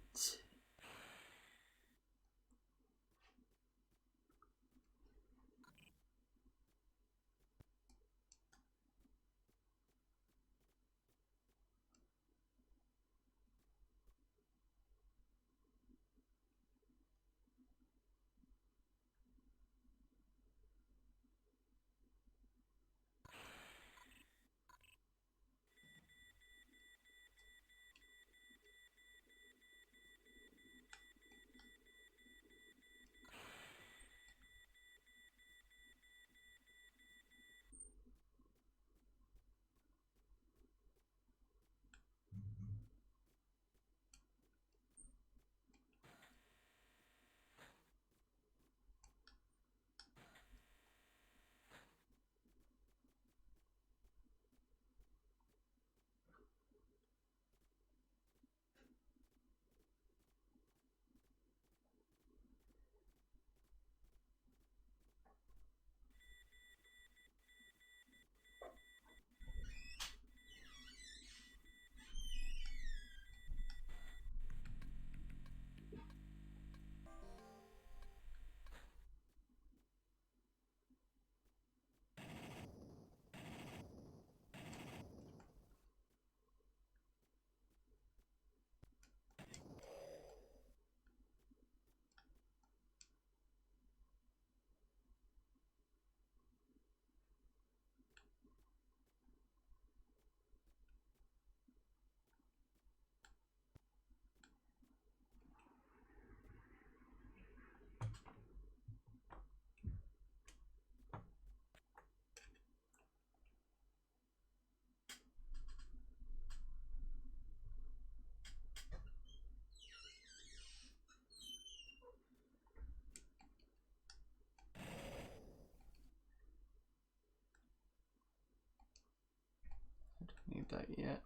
Speaker 1: Need that yet.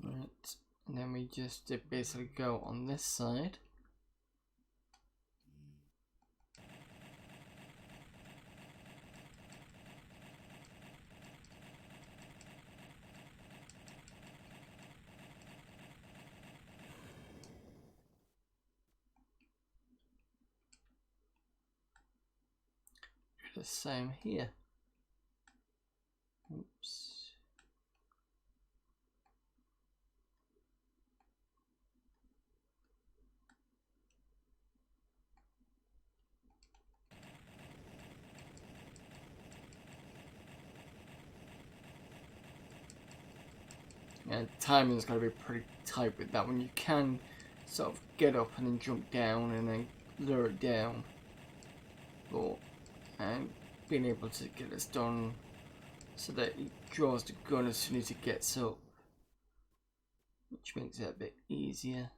Speaker 1: Right, and then we just basically go on this side. The same here. Oops. And timing's got to be pretty tight with that one. You can sort of get up and then jump down and then lure it down. But and being able to get this done so that it draws the gun as soon as it gets up, which makes it a bit easier.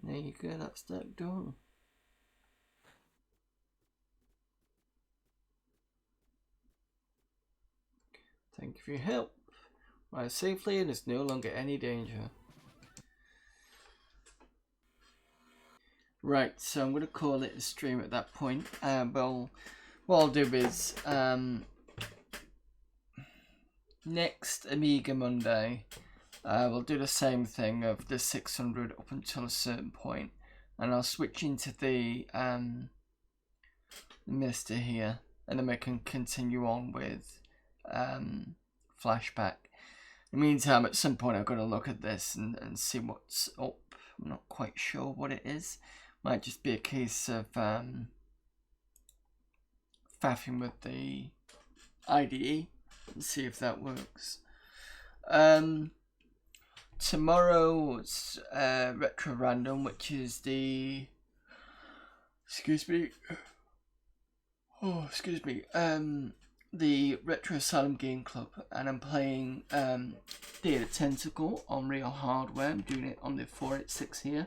Speaker 1: There you go, that's that done. Thank you for your help. Arrive safely and there's no longer any danger. Right, so I'm going to call it a stream at that point. Well, what I'll do is next Amiga Monday, we'll do the same thing of the 600 up until a certain point, and I'll switch into the Mister here, and then we can continue on with Flashback. In the meantime, at some point I've got to look at this and see what's up. I'm not quite sure what it is. Might just be a case of faffing with the IDE and see if that works. Tomorrow's Retro Random, which is the the Retro Asylum Game Club, and I'm playing Data Tentacle on real hardware. I'm doing it on the 486 here.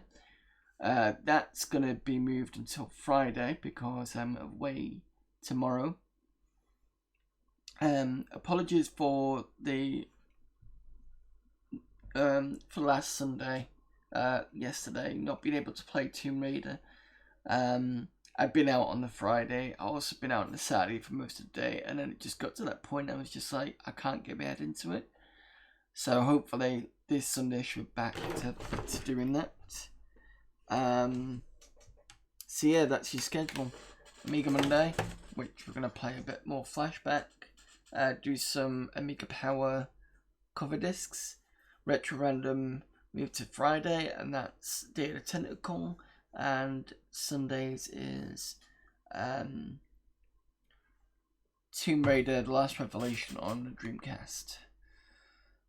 Speaker 1: That's gonna be moved until Friday because I'm away tomorrow. Apologies for the for last Sunday, yesterday, not being able to play Tomb Raider. I've been out on the Friday. I've also been out on the Saturday for most of the day, and then it just got to that point I was just like, I can't get my head into it. So hopefully this Sunday I should be back to doing that. So yeah, that's your schedule. Amiga Monday, which we're going to play a bit more Flashback, do some Amiga Power Coverdisks. Retro Random move to Friday, and that's Data Tentacle, and Sundays is Tomb Raider The Last Revelation on the Dreamcast.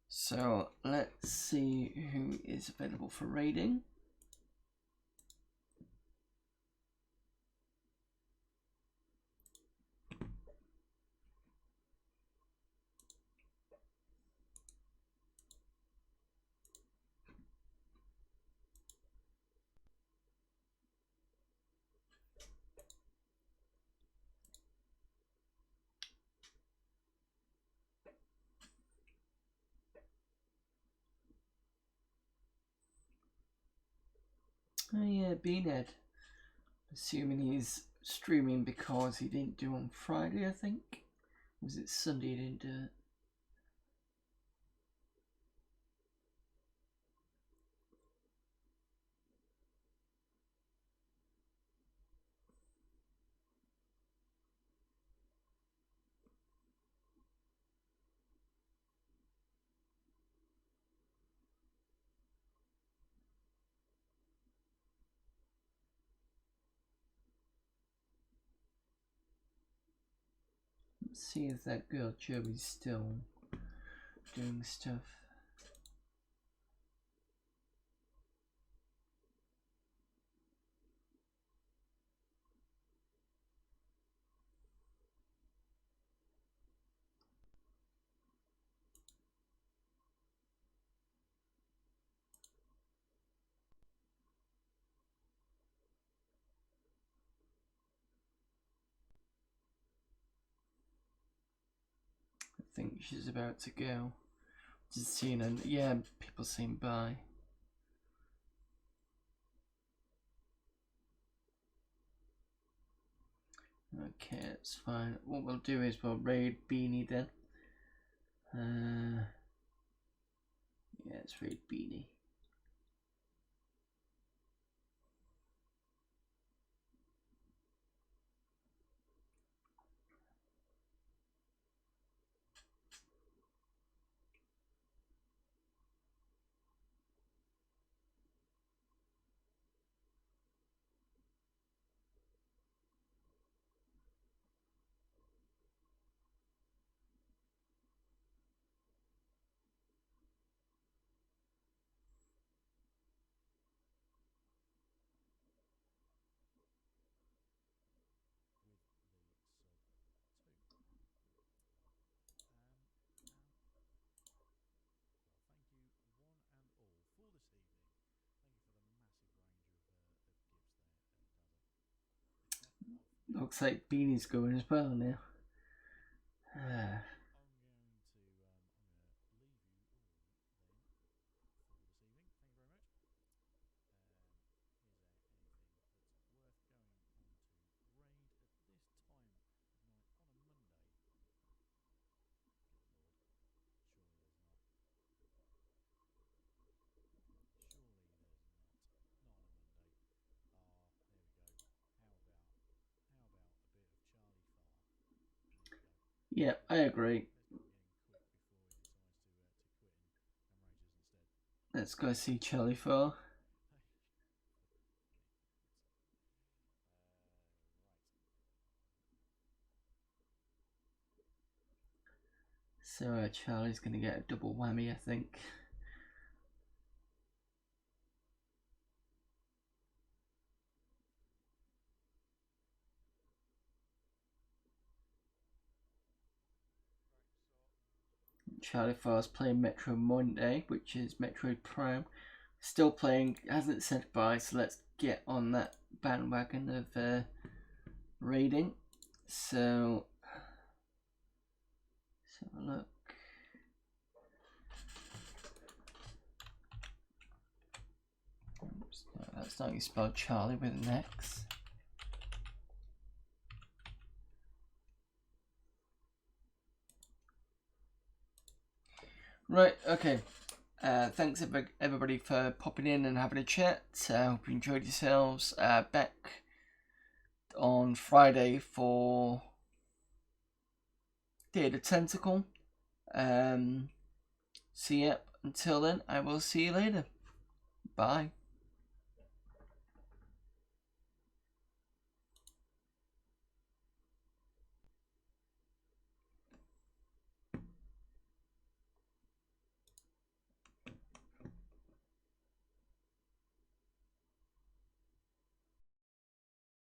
Speaker 1: So let's see who is available for raiding. Oh yeah, Beanhead. Assuming he's streaming because he didn't do on Friday, I think. Was it Sunday he didn't do it? Let's see if that girl Joey's still doing stuff. I think she's about to go. Just seeing her, yeah, people saying bye. Okay, it's fine. What we'll do is we'll raid Beanie then. Yeah, it's raid Beanie. Looks like Beanie's going as well now. Yeah, I agree. Let's go see Charlie Far. So Charlie's going to get a double whammy, I think. Charlie Far's playing Metro Monday, which is Metroid Prime. Still playing, hasn't said bye, so let's get on that bandwagon of raiding. So, let's have a look. Oops, no, that's not how you spell Charlie with an X. Right, okay. Thanks everybody for popping in and having a chat. Hope you enjoyed yourselves. Back on Friday for Day of the Tentacle. So yeah, until then, I will see you later. Bye.